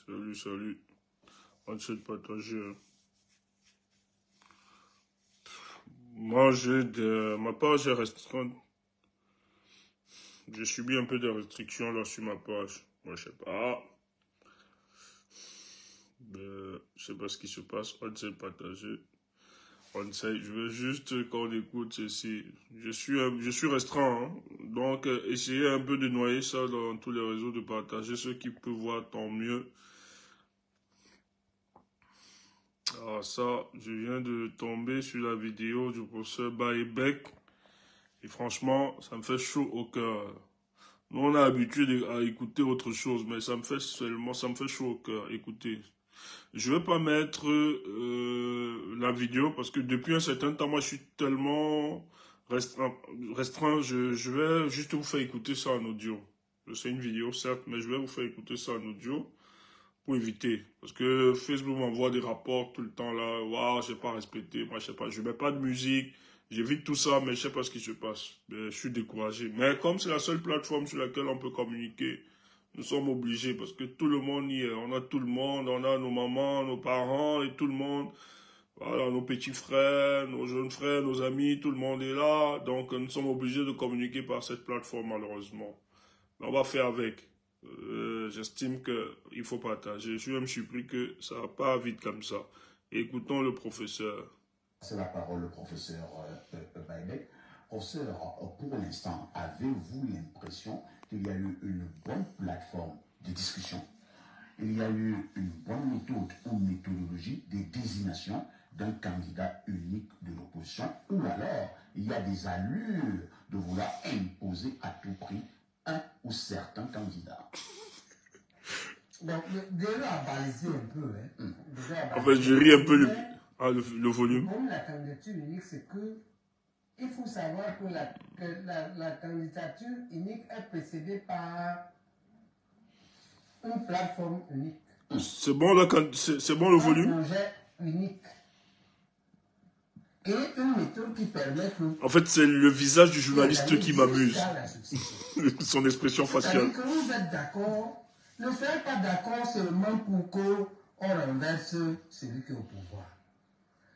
Salut, salut. On essaie de partager. Moi, ma page est restreinte. J'ai subi un peu de restrictions là sur ma page. Moi, je sais pas. Je sais pas ce qui se passe. On essaie de partager. On essaie. Je veux juste qu'on écoute ceci. Je suis restreint. Hein. Donc, essayez un peu de noyer ça dans tous les réseaux, de partager. Ceux qui peuvent voir, tant mieux. Alors ça, je viens de tomber sur la vidéo du professeur Baïbek. Et franchement, ça me fait chaud au cœur. Nous, on a l'habitude à écouter autre chose, mais ça me fait chaud au cœur. Écoutez, je vais pas mettre la vidéo parce que depuis un certain temps, moi, je suis tellement restreint. Je vais juste vous faire écouter ça en audio. C'est une vidéo, certes, mais je vais vous faire écouter ça en audio. Pour éviter, parce que Facebook m'envoie des rapports tout le temps là, waouh, j'ai pas respecté, moi je sais pas, je mets pas de musique, j'évite tout ça, mais je sais pas ce qui se passe, je suis découragé. Mais comme c'est la seule plateforme sur laquelle on peut communiquer, nous sommes obligés, parce que tout le monde y est, on a tout le monde, on a nos mamans, nos parents et tout le monde, voilà, nos petits frères, nos jeunes frères, nos amis, tout le monde est là, donc nous sommes obligés de communiquer par cette plateforme malheureusement. Mais on va faire avec. J'estime qu'il faut partager. Je suis même surpris que ça ne va pas vite comme ça. Écoutons le professeur. C'est la parole, le professeur Baïbek. Professeur, pour l'instant, avez-vous l'impression qu'il y a eu une bonne plateforme de discussion? Il y a eu une bonne méthode ou méthodologie de désignation d'un candidat unique de l'opposition? Ou alors, il y a des allures de vouloir imposer à tout prix un ou certains candidats? Donc, déjà à baliser un peu. Hein. En fait, je ris un peu le volume. Pour la candidature unique, c'est que il faut savoir que la candidature unique est précédée par une plateforme unique. C'est bon, c'est bon le volume? Un projet unique. Et une méthode qui permet que... En fait, c'est le visage du journaliste qui m'amuse. Son expression faciale. Que vous êtes d'accord, ne soyez pas d'accord seulement pour qu'on renverse celui qui est au pouvoir.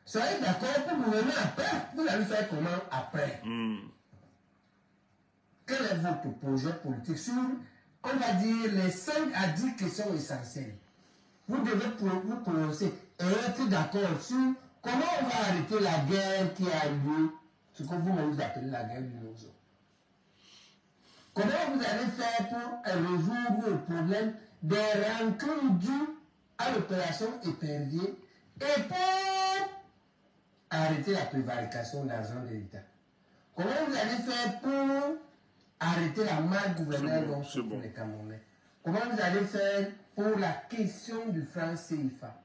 Soyez d'accord pour gouverner après. Vous allez faire comment après? Quel est votre projet politique sur, on va dire, les 5 à 10 questions essentielles? Vous devez vous prononcer et être d'accord sur comment on va arrêter la guerre qui a lieu, ce que vous appelez la guerre du Nozo. Comment vous allez faire pour résoudre le problème des rancunes dues à l'opération épervier et pour arrêter la prévarication d'argent de l'État? Comment vous allez faire pour arrêter la mal gouvernance pour les Camerounais? Comment vous allez faire pour la question du franc CFA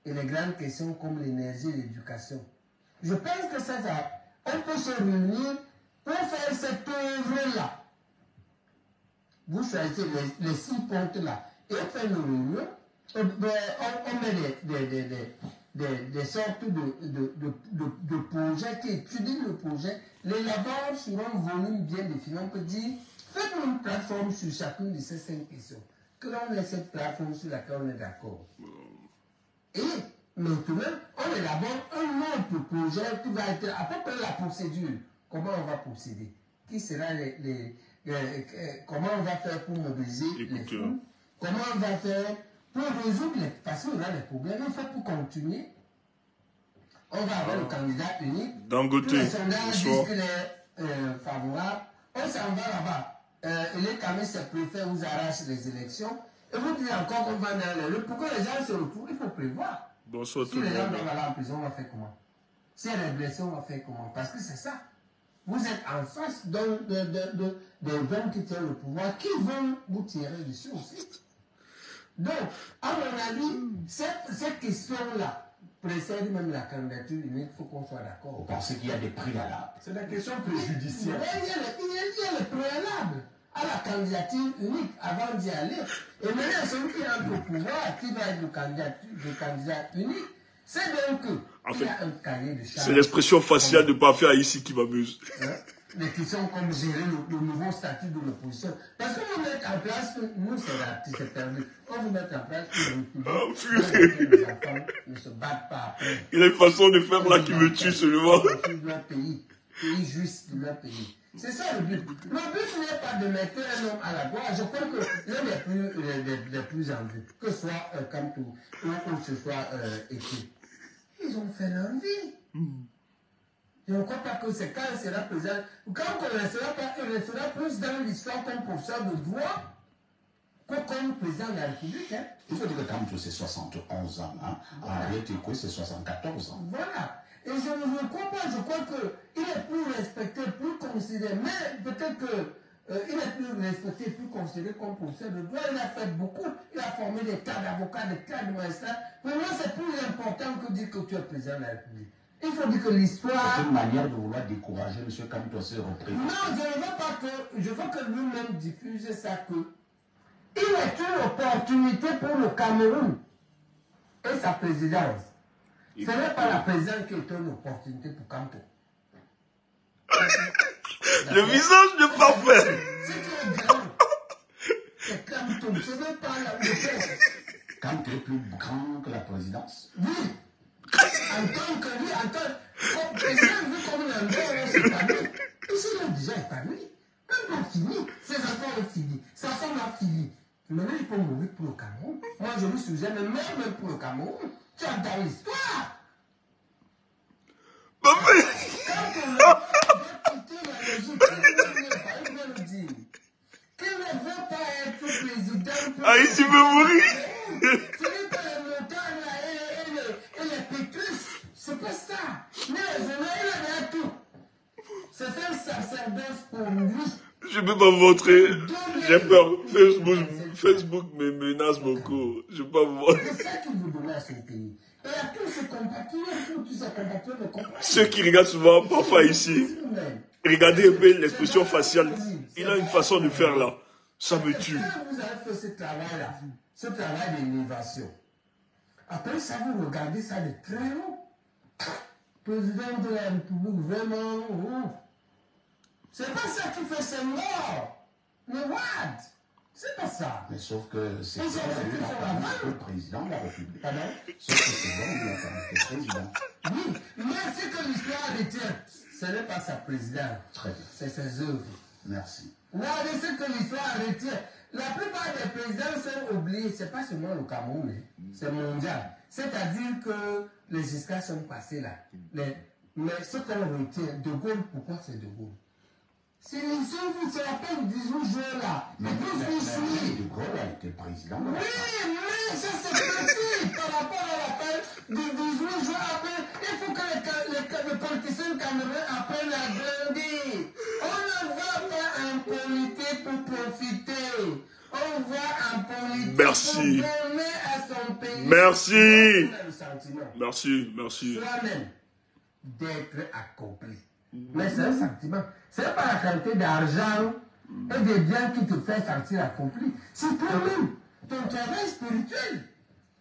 et les grandes questions comme l'énergie et l'éducation? Je pense que ça, on peut se réunir pour faire cette œuvre-là. Vous choisissez les 6 ponts-là et on fait nos réunions. On met des sortes de projets qui étudient le projet, les élaborent sur un volume bien défini. On peut dire, faites-nous une plateforme sur chacune de ces 5 questions. Que l'on ait cette plateforme sur laquelle on est d'accord. Et maintenant, on élabore un autre projet qui va être à peu près la procédure. Comment on va procéder? Qui sera comment on va faire pour mobiliser les fonds? Comment on va faire pour résoudre parce qu'on a des problèmes, il faut pour continuer. On va avoir le candidat unique. Dangote, les sondages disent qu'il est favorable. On s'en va là-bas. Et les camis se préfèrent, vous arrachent les élections. Et vous dites encore qu'on va dans le... Pour que les gens se retrouvent, il faut prévoir. Bonsoir si tout le monde. les gens doivent aller en prison, on va faire comment? Si elle est blessée, on va faire comment? Parce que c'est ça. Vous êtes en face des gens qui tiennent le pouvoir, qui vont vous tirer dessus aussi. Donc, à mon avis, cette question-là précède même la candidature unique, il faut qu'on soit d'accord. Vous pensez qu'il y a des préalables? C'est la question préjudicielle. Il y a les préalables à la candidature unique avant d'y aller. Et maintenant, celui qui entre au pouvoir, qui va être le candidat unique, c'est donc qu'il y a un cahier de charges. C'est l'expression faciale de Bafia ici qui m'amuse. Hein? les questions comme gérer le nouveau statut de l'opposition. Parce qu'on va mettre en place, nous c'est perdu, on va mettre en place une république où les enfants ne se battent pas après. Il y a une façon de faire là qui me tue seulement. Leur pays juste de leur pays. C'est ça le but. Le but n'est pas de mettre un homme à la gloire. Je crois que l'un des plus en vue, que ce soit Kamtou ou que ce soit écrit, ils ont fait leur vie. Je ne crois pas que c'est quand il sera président, quand on ne restera pas, il restera plus dans l'histoire comme professeur de droit que comme président de la République. Hein. Il faut dire que Kamtou c'est 71 ans. Hein. Voilà. En réalité, c'est 74 ans. Voilà. Et je ne crois pas, je crois qu'il est plus respecté, plus considéré, mais peut-être qu'il est plus respecté, plus considéré comme professeur de droit. Il a fait beaucoup, il a formé des cas d'avocats, des cas de magistrats. Pour moi, c'est plus important que dire que tu es président de la République. Il faut dire que l'histoire... C'est une manière de vouloir décourager M. Kamtou à se représenter. Non, je ne veux pas que... Je veux que lui-même diffuse ça que... Il est une opportunité pour le Cameroun et sa présidence. Ce n'est pas la présidence qui est une opportunité pour Kamtou. Le visage n'est pas fait. Ce qui est grand, c'est Kamtou. Ce n'est pas la présidence. Kamtou est plus grand que la présidence. Oui. En tant que lui, en tant que président, vu comme un endroit, on s'est épanoui. Ici, il est déjà épanoui. Même pas fini. Ses enfants ont fini. Sa femme a fini. Maintenant, il peut mourir pour le Cameroun. Moi, je me souviens, mais même pour le Cameroun, tu as dans l'histoire. Quand on a quitté la logique, il veut le dire. Qu'il ne veut pas être président. Ah, il veut mourir. Ce n'est pas les montagnes là, et les pétrus. C'est pas ça. Mais les humains, il a tout. C'est un sacerdoce pour lui. Je peux pas vous montrer. J'ai peur. Facebook me menace beaucoup. Je peux pas vous montrer. C'est ça qu'il veut donner à son pays. Et à tous ses compatriotes, tous ses compatriotes ne comprennent pas. Ceux qui regardent souvent, parfois ici, regardez un peu l'expression faciale. Il a une façon de faire là. Ça me tue. Quand vous avez fait ce travail-là, ce travail d'innovation, après ça, vous regardez ça de très haut. Président de la République, vraiment, oh. C'est pas ça qui fait ses morts. Mais what? C'est pas ça. Mais sauf que c'est le président de la République. Pardon? Sauf que c'est bon, il a été président. Oui, mais c'est que l'histoire retient. Ce n'est pas sa présidence. Très bien. C'est ses œuvres. Merci. Regardez ce que l'histoire retient. La plupart des présidents sont oubliés. Ce n'est pas seulement le Cameroun, c'est mondial. C'est-à-dire que les Giscard sont passés là. Mais ce qu'on retient, De Gaulle, pourquoi c'est De Gaulle? C'est les œuvres, c'est la peine 18 jours là. Mais De Gaulle a été président. Oui, mais ça c'est petit par rapport à la peine de 18 jours après. Il faut que les politiciens camerounais apprennent à grandir. On ne va pas en politique pour profiter. On va en politique Merci. pour donner à son pays. Merci. Sentiment. Merci. Soi-même d'être accompli. Mais c'est un sentiment. Ce n'est pas la quantité d'argent et des biens qui te fait sentir accompli. C'est toi-même, ton travail spirituel,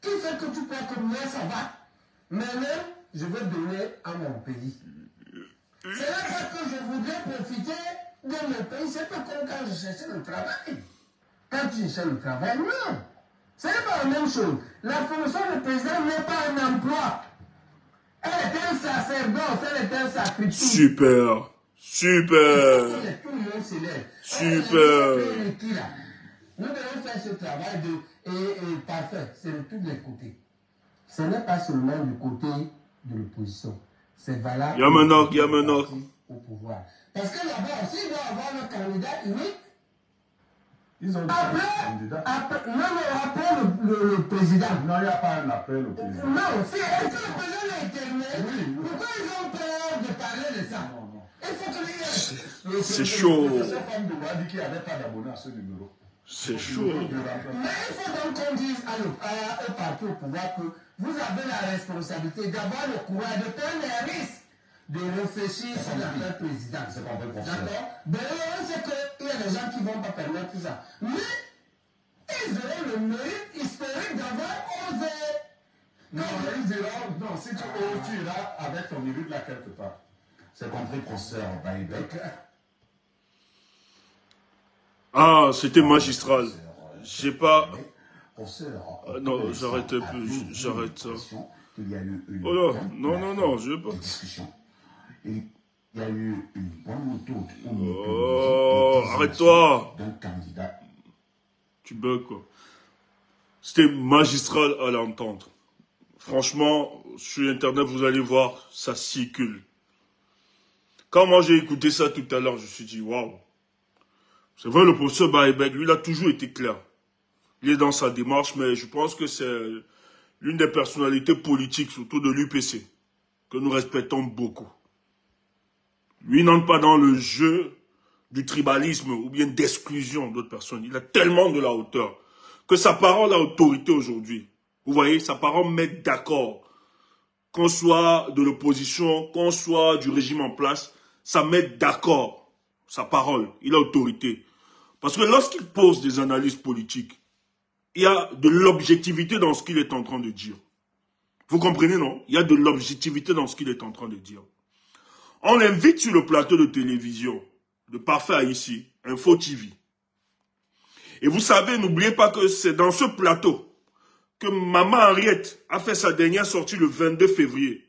qui fait que tu crois que moi ça va. Maintenant, je veux donner à mon pays. Ce n'est pas que je voudrais profiter de mon pays, c'est pas comme quand je cherchais le travail. Quand tu cherches le travail, non. Ce n'est pas la même chose. La fonction de président n'est pas un emploi. Elle est un sacerdoce, elle est un sacrifice. Super. Tout le monde s'élève. Super. Nous devons faire ce travail parfait. C'est de tous les côtés. Ce n'est pas seulement du côté de l'opposition. C'est valable au pouvoir. Parce que là-bas aussi, il doit y avoir un candidat unique. Ils ont dit un candidat. Après le président. Non, il n'y a pas un appel au président. Non, est-ce que le président est éternel? Pourquoi ils ont peur de parler de ça? Non. Il faut que C'est chaud. Le professeur Femme de Bois dit qu'il n'y avait pas d'abonnés à ce numéro. C'est chaud. Mais il faut donc qu'on dise au parti au pouvoir que vous avez la responsabilité d'avoir le courage de prendre les risques, de réfléchir sur la présidence. C'est compris, professeur. D'accord? Mais c'est qu'il y a des gens qui ne vont pas permettre tout ça. Mais ils auront le mérite historique d'avoir osé. Non, ils diront, non, si tu oses, tu iras avec ton mérite là quelque part. C'est compris, professeur Baïbek. Ah, c'était magistral. J'ai pas... Professeur, non, j'arrête un peu, j'arrête ça. Il y a eu une Oh là, non, je veux pas. discussion. Il y a eu une bonne méthode ou Oh, méthodologie arrête-toi. d'un candidat. Tu bugs, quoi. C'était magistral à l'entendre. Franchement, sur Internet, vous allez voir, ça circule. Quand moi j'ai écouté ça tout à l'heure, je me suis dit, waouh. C'est vrai, le professeur Baïbek, lui, il a toujours été clair. Il est dans sa démarche, mais je pense que c'est l'une des personnalités politiques, surtout de l'UPC, que nous respectons beaucoup. Lui, il n'entre pas dans le jeu du tribalisme ou bien d'exclusion d'autres personnes. Il a tellement de la hauteur que sa parole a autorité aujourd'hui. Vous voyez, sa parole met d'accord. Qu'on soit de l'opposition, qu'on soit du régime en place, ça met d'accord. Sa parole, il a autorité. Parce que lorsqu'il pose des analyses politiques, il y a de l'objectivité dans ce qu'il est en train de dire. Vous comprenez, non? Il y a de l'objectivité dans ce qu'il est en train de dire. On l'invite sur le plateau de télévision de Parfait ici, Info TV. Et vous savez, n'oubliez pas que c'est dans ce plateau que Maman Henriette a fait sa dernière sortie le 22 février.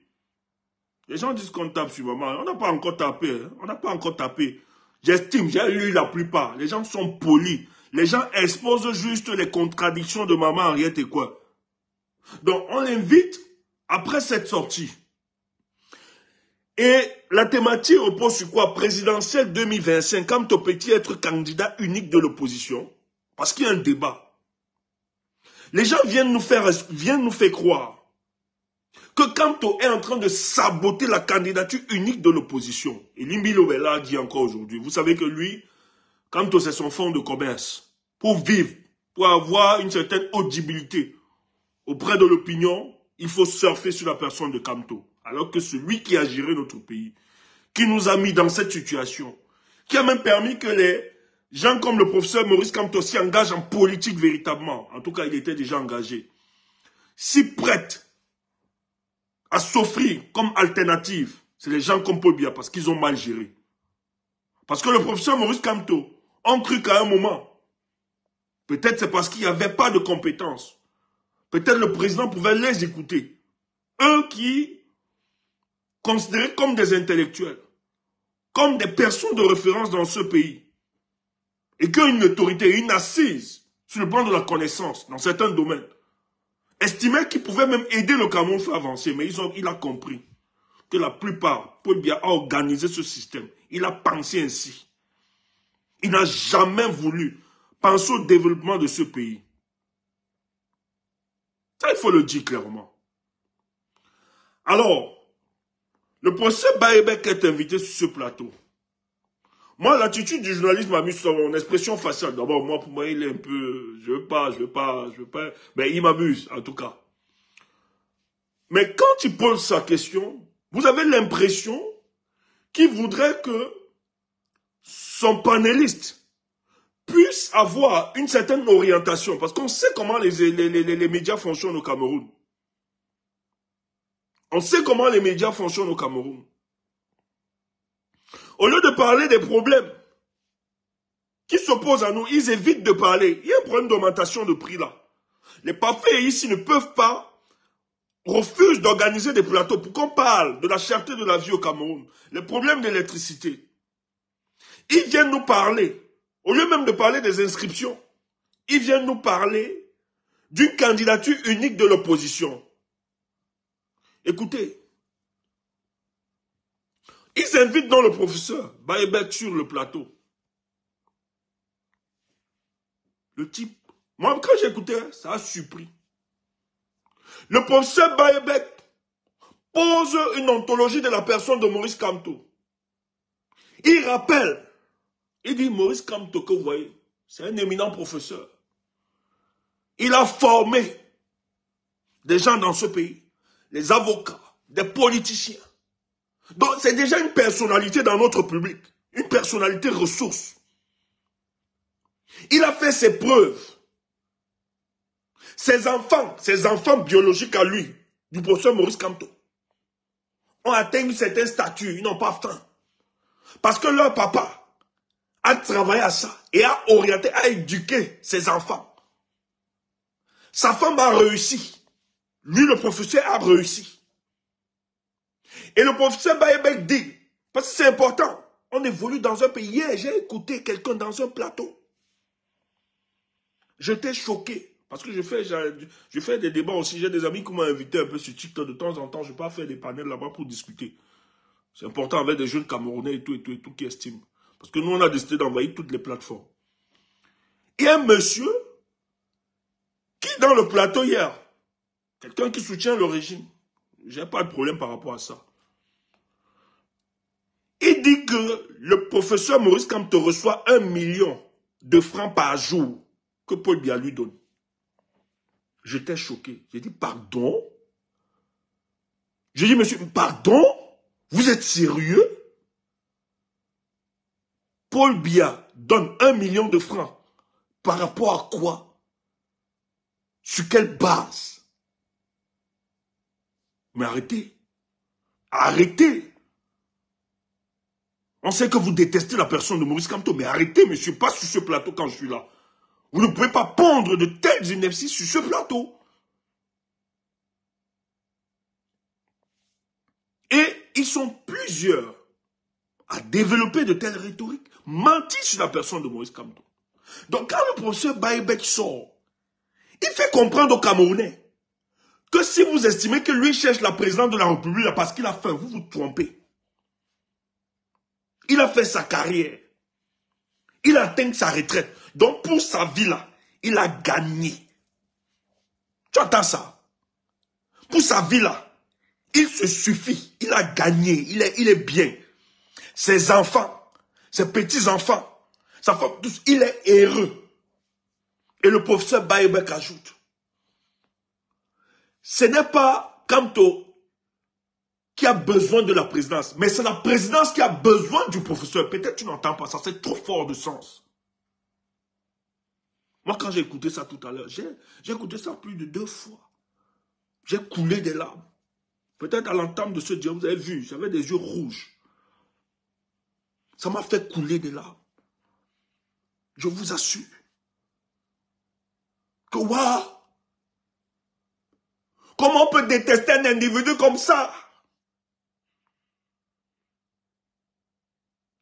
Les gens disent qu'on tape sur Maman. On n'a pas encore tapé. Hein? On n'a pas encore tapé. J'estime, j'ai lu la plupart. Les gens sont polis. Les gens exposent juste les contradictions de Maman Henriette et quoi. Donc, on l'invite après cette sortie. Et la thématique repose sur quoi? Présidentielle 2025, quand au petit être candidat unique de l'opposition. Parce qu'il y a un débat. Les gens viennent nous faire croire que Kanto est en train de saboter la candidature unique de l'opposition. Et Limbi Lobela a dit encore aujourd'hui, vous savez que lui, Kanto c'est son fonds de commerce. Pour vivre, pour avoir une certaine audibilité auprès de l'opinion, il faut surfer sur la personne de Kanto. Alors que celui qui a géré notre pays, qui nous a mis dans cette situation, qui a même permis que les gens comme le professeur Maurice Kamto s'y engagent en politique véritablement. En tout cas, il était déjà engagé. Si prête à s'offrir comme alternative, c'est les gens comme Paul Biya parce qu'ils ont mal géré. Parce que le professeur Maurice Kamto ont cru qu'à un moment, peut-être c'est parce qu'il n'y avait pas de compétences. Peut-être le président pouvait les écouter. Eux qui considérés comme des intellectuels, comme des personnes de référence dans ce pays. Et qui ont une autorité, une assise sur le plan de la connaissance dans certains domaines. Estimait qu'il pouvait même aider le Cameroun à avancer, mais il a compris que la plupart, Paul Biya a organisé ce système. Il a pensé ainsi. Il n'a jamais voulu penser au développement de ce pays. Ça, il faut le dire clairement. Alors, le professeur Baïbek est invité sur ce plateau. Moi, l'attitude du journalisme m'amuse sur mon expression faciale. D'abord, moi, pour moi, il est un peu... Je veux pas... Mais il m'amuse, en tout cas. Mais quand il pose sa question, vous avez l'impression qu'il voudrait que son panéliste puisse avoir une certaine orientation. Parce qu'on sait comment les médias fonctionnent au Cameroun. On sait comment les médias fonctionnent au Cameroun. Au lieu de parler des problèmes qui s'opposent à nous, ils évitent de parler. Il y a un problème d'augmentation de prix là. Les parfaits ici ne peuvent pas, refusent d'organiser des plateaux pour qu'on parle de la cherté de la vie au Cameroun, les problèmes d'électricité. Ils viennent nous parler, au lieu même de parler des inscriptions, ils viennent nous parler d'une candidature unique de l'opposition. Écoutez, ils invitent dans le professeur Baïbek sur le plateau. Le type, moi quand j'ai écouté, ça a surpris. Le professeur Baïbek pose une ontologie de la personne de Maurice Kamto. Il rappelle, il dit Maurice Kamto que vous voyez, c'est un éminent professeur. Il a formé des gens dans ce pays, les avocats, des politiciens. Donc, c'est déjà une personnalité dans notre public. Une personnalité ressource. Il a fait ses preuves. Ses enfants biologiques à lui, du professeur Maurice Kamto, ont atteint une certaine stature. Ils n'ont pas faim. Parce que leur papa a travaillé à ça et a orienté, a éduqué ses enfants. Sa femme a réussi. Lui, le professeur, a réussi. Et le professeur Baïbek dit, parce que c'est important, on évolue dans un pays. Hier, j'ai écouté quelqu'un dans un plateau. J'étais choqué. Parce que je fais des débats aussi. J'ai des amis qui m'ont invité un peu sur TikTok de temps en temps. Je pars faire des panels là-bas pour discuter. C'est important avec des jeunes Camerounais et tout qui estiment. Parce que nous, on a décidé d'envahir toutes les plateformes. Il y a un monsieur qui, dans le plateau hier, quelqu'un qui soutient le régime, j'ai pas de problème par rapport à ça. Il dit que le professeur Maurice Kamto reçoit 1 million de francs par jour que Paul Biya lui donne. J'étais choqué. J'ai dit, pardon? J'ai dit, monsieur, pardon? Vous êtes sérieux? Paul Biya donne 1 million de francs. Par rapport à quoi? Sur quelle base? Mais arrêtez. Arrêtez. On sait que vous détestez la personne de Maurice Kamto, mais arrêtez, monsieur, pas sur ce plateau quand je suis là. Vous ne pouvez pas pondre de telles inepties sur ce plateau. Et ils sont plusieurs à développer de telles rhétoriques, mentir sur la personne de Maurice Kamto. Donc quand le professeur Baïbek sort, il fait comprendre aux Camerounais que si vous estimez que lui cherche la présidence de la République parce qu'il a faim, vous vous trompez. Il a fait sa carrière. Il a atteint sa retraite. Donc pour sa vie là, il a gagné. Tu entends ça? Pour sa vie là, il se suffit. Il a gagné. Il est bien. Ses enfants, ses petits-enfants, sa femme, tous, il est heureux. Et le professeur Baïbek ajoute, ce n'est pas Kamto qui a besoin de la présidence, mais c'est la présidence qui a besoin du professeur. Peut-être tu n'entends pas ça, c'est trop fort de sens. Moi, quand j'ai écouté ça tout à l'heure, j'ai écouté ça plus de 2 fois. J'ai coulé des larmes. Peut-être à l'entame de ce dieu, vous avez vu, j'avais des yeux rouges. Ça m'a fait couler des larmes. Je vous assure que waouh! Comment on peut détester un individu comme ça?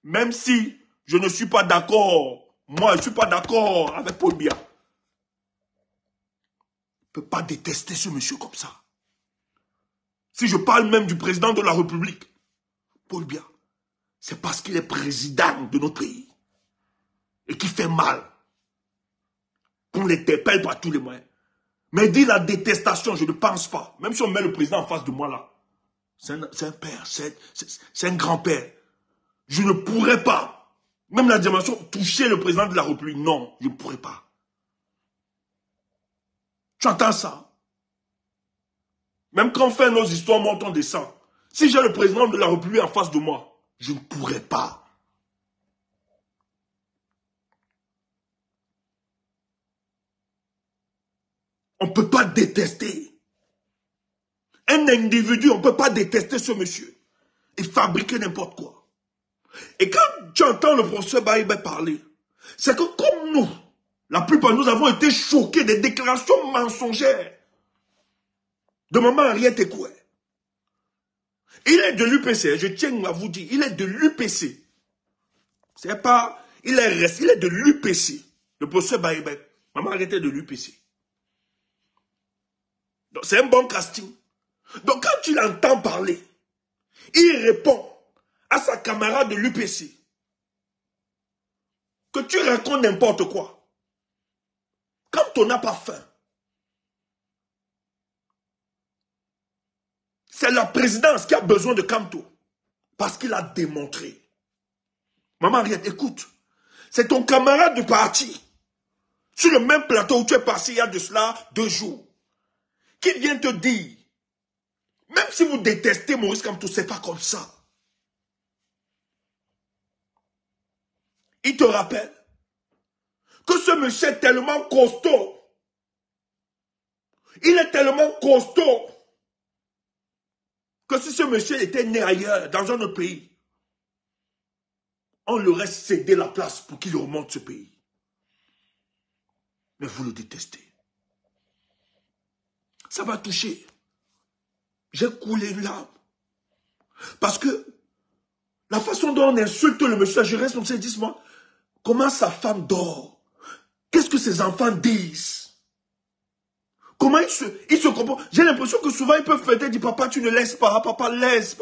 Même si je ne suis pas d'accord, moi je ne suis pas d'accord avec Paul Biya. Je ne peux pas détester ce monsieur comme ça. Si je parle même du président de la République, Paul Biya, c'est parce qu'il est président de notre pays. Et qui fait mal. Qu'on l'interpelle par tous les moyens. Mais dire la détestation, je ne pense pas. Même si on met le président en face de moi là. C'est un père, c'est un grand-père. Je ne pourrais pas, même la dimension, toucher le président de la République. Non, je ne pourrais pas. Tu entends ça? Même quand on fait nos histoires, monte, on descend. Si j'ai le président de la République en face de moi, je ne pourrais pas. On ne peut pas détester. Un individu, on ne peut pas détester ce monsieur. Et fabriquer n'importe quoi. Et quand tu entends le professeur Baïbek parler, c'est que comme nous, la plupart nous avons été choqués des déclarations mensongères de maman Henriette Ekoué. Il est de l'UPC, je tiens à vous dire, il est de l'UPC. C'est pas, il est de l'UPC. Le professeur Baïbek, maman Henriette est de l'UPC. Donc c'est un bon casting. Donc quand tu l'entends parler, il répond à sa camarade de l'UPC que tu racontes n'importe quoi. Quand on n'a pas faim, c'est la présidence qui a besoin de Kamto. Parce qu'il a démontré. Maman Henriette, écoute. C'est ton camarade de parti, sur le même plateau où tu es passé il y a de cela 2 jours, qui vient te dire, même si vous détestez Maurice Kamto, c'est pas comme ça. Il te rappelle que ce monsieur est tellement costaud. Il est tellement costaud que si ce monsieur était né ailleurs, dans un autre pays, on leur a cédé la place pour qu'il remonte ce pays. Mais vous le détestez. Ça m'a touché. J'ai coulé une larme. Parce que la façon dont on insulte le monsieur, je reste comme ça, dis-moi, comment sa femme dort? Qu'est-ce que ses enfants disent? Comment ils se comportent? J'ai l'impression que souvent ils peuvent peut-être dire, papa, tu ne laisses pas, papa laisse.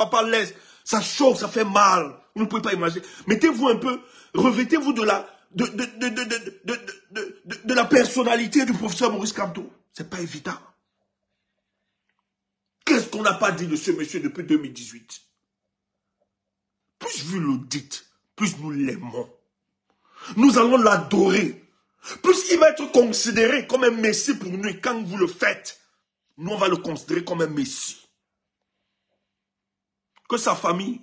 Ça chauffe, ça fait mal. Vous ne pouvez pas imaginer. Mettez-vous un peu, revêtez-vous de la personnalité du professeur Maurice Kamto. C'est pas évident. Qu'est-ce qu'on n'a pas dit de ce monsieur depuis 2018? Plus vous le dites, plus nous l'aimons. Nous allons l'adorer. Plus il va être considéré comme un messie pour nous. Et quand vous le faites, nous on va le considérer comme un messie. Que sa famille,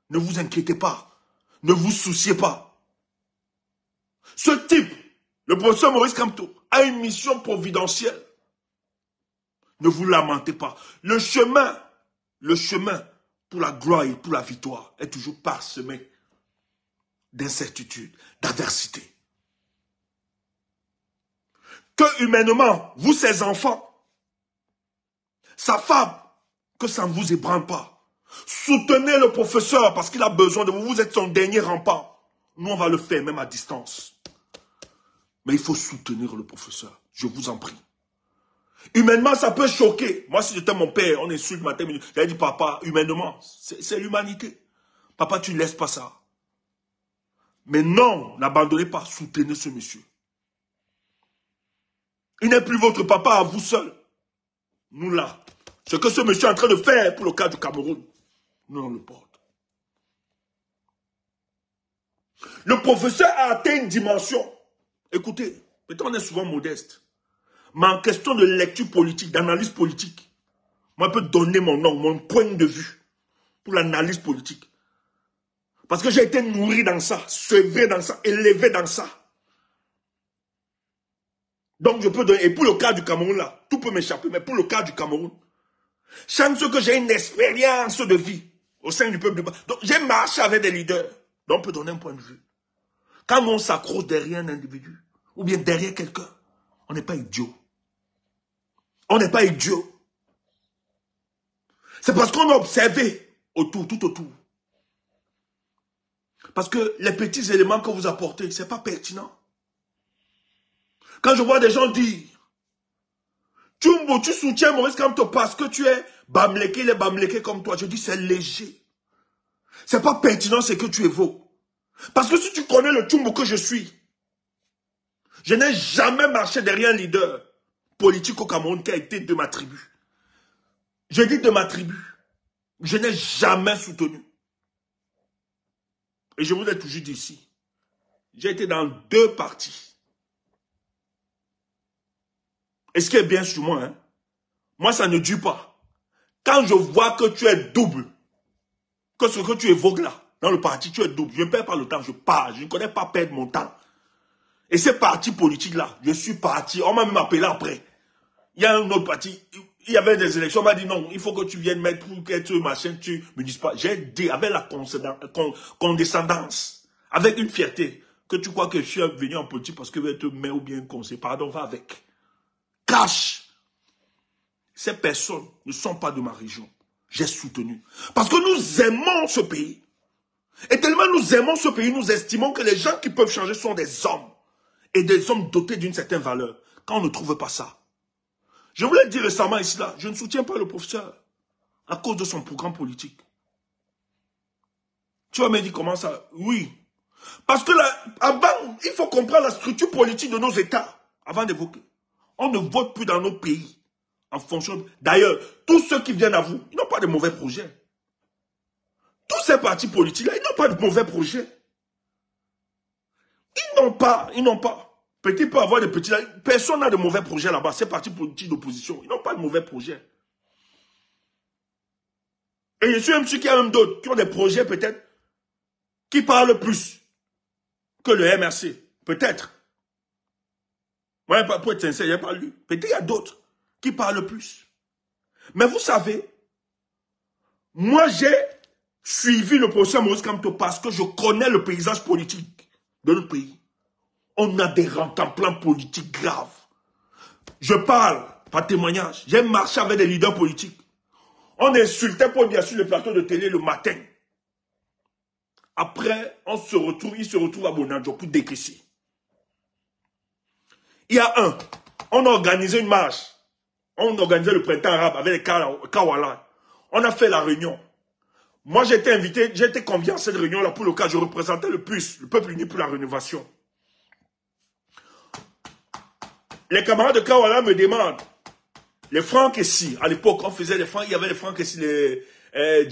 ne vous inquiétez pas. Ne vous souciez pas. Ce type, le professeur Maurice Kamto, a une mission providentielle. Ne vous lamentez pas. Le chemin pour la gloire et pour la victoire est toujours parsemé d'incertitudes, d'adversité. Que humainement, vous, ses enfants, sa femme, que ça ne vous ébranle pas. Soutenez le professeur parce qu'il a besoin de vous. Vous êtes son dernier rempart. Nous, on va le faire même à distance. Mais il faut soutenir le professeur. Je vous en prie. Humainement, ça peut choquer. Moi, si j'étais mon père, on insulte matin, j'allais dire, papa, humainement, c'est l'humanité. Papa, tu ne laisses pas ça. Mais non, n'abandonnez pas, soutenez ce monsieur. Il n'est plus votre papa à vous seul. Nous là. Ce que ce monsieur est en train de faire pour le cas du Cameroun, nous on le porte. Le professeur a atteint une dimension. Écoutez, peut-être on est souvent modeste. Mais en question de lecture politique, d'analyse politique, moi je peux donner mon nom, mon point de vue pour l'analyse politique. Parce que j'ai été nourri dans ça, sevré dans ça, élevé dans ça. Donc je peux donner, et pour le cas du Cameroun là, tout peut m'échapper, mais pour le cas du Cameroun, chance que j'ai une expérience de vie au sein du peuple. Donc j'ai marché avec des leaders, donc on peut donner un point de vue. Quand on s'accroche derrière un individu, ou bien derrière quelqu'un, on n'est pas idiot. On n'est pas idiot. C'est parce qu'on a observé autour, tout autour. Parce que les petits éléments que vous apportez, ce n'est pas pertinent. Quand je vois des gens dire, Tchumbo, tu soutiens Maurice Kamto parce que tu es bamléké, il est bamléké comme toi. Je dis, c'est léger. Ce n'est pas pertinent ce que tu évoques. Parce que si tu connais le Tchumbo que je suis, je n'ai jamais marché derrière un leader politique au Cameroun qui a été de ma tribu. Je dis de ma tribu. Je n'ai jamais soutenu. Et je vous l'ai toujours dit ici. J'ai été dans 2 partis. Et ce qui est bien sur moi, hein, moi ça ne dure pas. Quand je vois que tu es double, que ce que tu évoques là, dans le parti, tu es double, je ne perds pas le temps, je pars, je ne connais pas perdre mon temps. Et ces partis politiques-là, je suis parti, on m'a même appelé après. Il y a un autre parti, il y avait des élections, on m'a dit non, il faut que tu viennes mettre pour que machin, tu me dises pas. J'ai dit avec la condescendance, avec une fierté, que tu crois que je suis venu en politique parce que je vais te mettre ou bien un conseil, pardon, va avec. Cache. Ces personnes ne sont pas de ma région. J'ai soutenu. Parce que nous aimons ce pays. Et tellement nous aimons ce pays, nous estimons que les gens qui peuvent changer sont des hommes. Et des hommes dotés d'une certaine valeur. Quand on ne trouve pas ça. Je voulais dire récemment ici, là, je ne soutiens pas le professeur. À cause de son programme politique. Tu vas me dire comment ça? Oui. Parce que là, avant, il faut comprendre la structure politique de nos États. Avant d'évoquer. On ne vote plus dans nos pays. En fonction... D'ailleurs, tous ceux qui viennent à vous, ils n'ont pas de mauvais projets. Tous ces partis politiques-là, ils n'ont pas de mauvais projets. Ils n'ont pas. Petit peut avoir des petits... Personne n'a de mauvais projets là-bas. Ces partis politiques d'opposition, ils n'ont pas de mauvais projets. Et je suis même sûr qu'il y a même d'autres qui ont des projets peut-être qui parlent plus que le MRC. Peut-être. Moi, pour être sincère, il n'y a pas lu. Peut-être qu'il y a d'autres qui parlent plus. Mais vous savez, moi j'ai suivi le professeur Maurice Kamto parce que je connais le paysage politique de notre pays. On a des rentemplants politiques graves. Je parle, par témoignage, j'ai marché avec des leaders politiques. On insultait Paul Biya sur le plateau de télé le matin. Après, il se retrouve à Bonadjo pour décaisser. Il y a on a organisé une marche. On organisait le printemps arabe avec les Kawala. On a fait la réunion. Moi, j'ai été invité, j'ai été convié à cette réunion-là pour le cas, je représentais le PUS, le Peuple Uni pour la Rénovation. Les camarades de Kawala me demandent, les francs ici, à l'époque, on faisait les francs, il y avait les francs ici, les il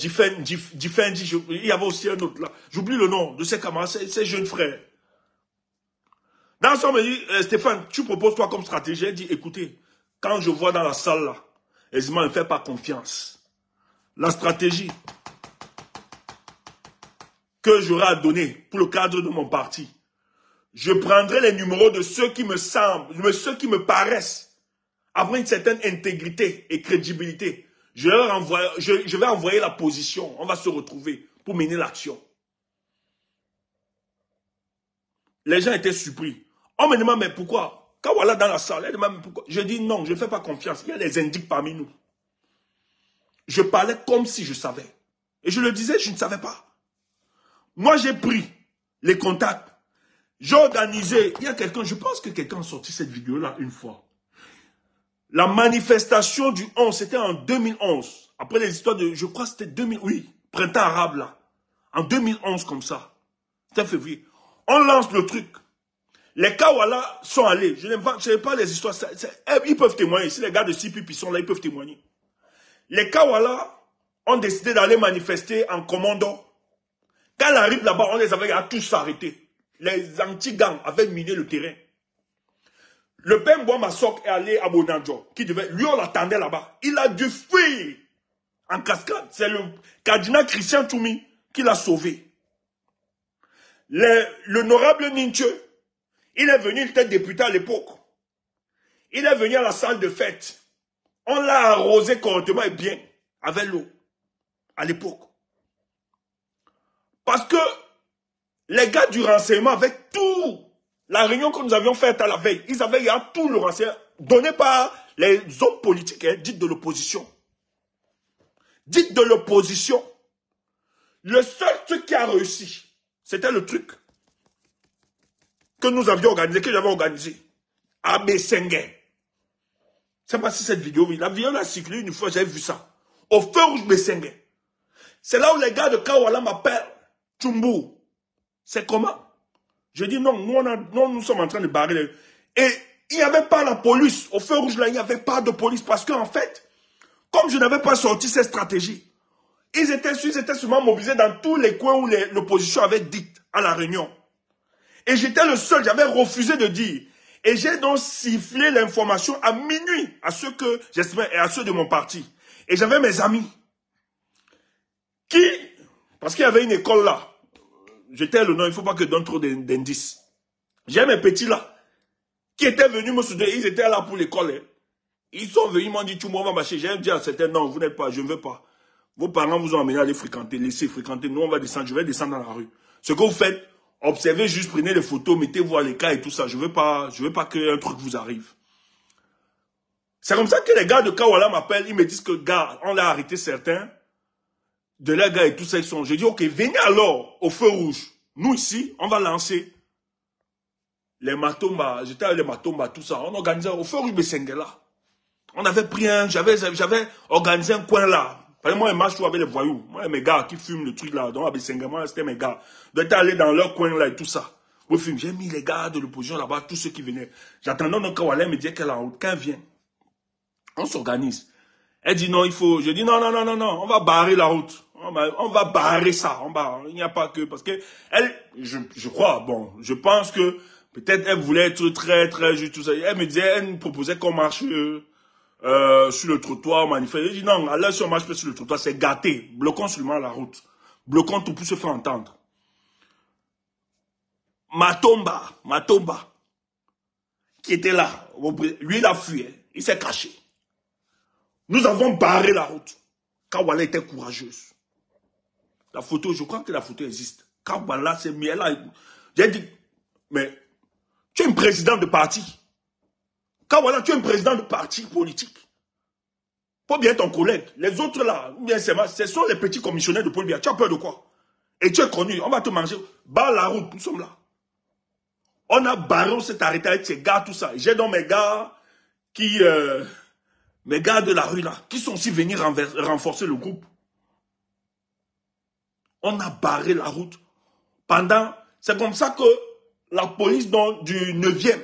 y avait aussi un autre là. J'oublie le nom de ces camarades, ces jeunes frères. Dans ça, on me dit, Stéphane, tu proposes quoi comme stratégie? J'ai dit, écoutez, quand je vois dans la salle là, Ezma ne fait pas confiance. La stratégie que j'aurai à donner pour le cadre de mon parti, je prendrai les numéros de ceux qui me semblent, de ceux qui me paraissent avoir une certaine intégrité et crédibilité. Je vais envoyer la position. On va se retrouver pour mener l'action. Les gens étaient surpris. On me demande, mais pourquoi? Quand voilà dans la salle, elle demande, mais pourquoi? Je dis non, je ne fais pas confiance. Il y a des indices parmi nous. Je parlais comme si je savais. Et je le disais, je ne savais pas. Moi, j'ai pris les contacts. J'ai organisé. Il y a quelqu'un, je pense que quelqu'un a sorti cette vidéo-là une fois. La manifestation du 11, c'était en 2011. Après les histoires de, je crois que c'était 2000, oui, printemps arabe là. En 2011 comme ça. C'était février. On lance le truc. Les Kawala sont allés. Je n'aime pas les histoires. Ils peuvent témoigner. Si les gars de CPP sont là, ils peuvent témoigner. Les Kawala ont décidé d'aller manifester en commando. Quand ils arrivent là-bas, on les avait tous arrêtés. Les anti-gangs avaient miné le terrain. Le père Mbouama Massok est allé à Bonadjo, lui on l'attendait là-bas. Il a dû fuir en cascade. C'est le cardinal Christian Toumi qui l'a sauvé. L'honorable Ninche, il est venu, il était député à l'époque. Il est venu à la salle de fête. On l'a arrosé correctement et bien, avec l'eau, à l'époque. Parce que les gars du renseignement, avec tout, la réunion que nous avions faite à la veille, ils avaient tout le renseignement donné par les hommes politiques, dites de l'opposition. Dites de l'opposition. Le seul truc qui a réussi, c'était le truc que nous avions organisé, que j'avais organisé, à Bessengue. Je ne sais pas si cette vidéo, la vidéo a circulé une fois, j'avais vu ça. Au feu rouge Bessengue. C'est là où les gars de Kawala m'appellent Tchumbu. C'est comment? Je dis non, nous sommes en train de barrer. Et il n'y avait pas la police. Au feu rouge là, il n'y avait pas de police. Parce qu'en fait, comme je n'avais pas sorti cette stratégie, ils étaient sûrement mobilisés dans tous les coins où l'opposition avait dit à la réunion. Et j'étais le seul, j'avais refusé de dire. Et j'ai donc sifflé l'information à minuit à ceux que j'estimais et à ceux de mon parti. Et j'avais mes amis qui, parce qu'il y avait une école là, j'étais le nom, il ne faut pas que je donne trop d'indices. J'ai mes petits là, qui étaient venus me soutenir, ils étaient là pour l'école. Hein. Ils sont venus, ils m'ont dit, tout le monde va marcher. J'ai dit à certains, non, vous n'êtes pas, je ne veux pas. Vos parents vous ont amené à aller fréquenter, laissez fréquenter. Nous, on va descendre, je vais descendre dans la rue. Ce que vous faites, observez juste, prenez les photos, mettez-vous à l'écart et tout ça. Je veux pas qu'un truc vous arrive. C'est comme ça que les gars de Kawala m'appellent, ils me disent que, gars, on a arrêté certains. De les gars et tout ça, ils sont. J'ai dit, ok, venez alors au feu rouge. Nous ici, on va lancer les Matomba. J'étais avec les Matomba, tout ça. On organisait au feu rouge Bessengue là. On avait pris j'avais organisé un coin là. Moi, je marche avec les voyous. Moi, mes gars qui fument le truc là. Donc, à Bessengue, moi, c'était mes gars. J'étais allé dans leur coin là et tout ça. J'ai mis les gars de l'opposition là-bas, tous ceux qui venaient. J'attendais notre Kawala me dire qu'elle est en route. Quand elle vient, on s'organise. Elle dit non, il faut. Je dis non, on va barrer la route. On va barrer ça. Il n'y a pas que. Parce que elle, je crois, bon, je pense que peut-être elle voulait être très, très juste. Tout ça. Elle me proposait qu'on marche sur le trottoir, manifeste. Je dis non, alors si on marche pas sur le trottoir, c'est gâté. Bloquons seulement la route. Bloquons tout pour se faire entendre. Matomba, qui était là, lui il a fui, il s'est caché. Nous avons barré la route. Kawala était courageuse. La photo, je crois que la photo existe. Kawala s'est mis là. J'ai dit, mais tu es un président de parti. Kawala, tu es un président de parti politique. Paul Biya est ton collègue. Les autres là, bien ce sont les petits commissionnaires de Paul Biya. Tu as peur de quoi? Et tu es connu, on va te manger. Barre la route, nous sommes là. On a barré, on s'est arrêté avec ces gars, tout ça. J'ai donc mes gars qui... mes gars de la rue là, qui sont aussi venus renforcer le groupe. On a barré la route. C'est comme ça que la police du 9e,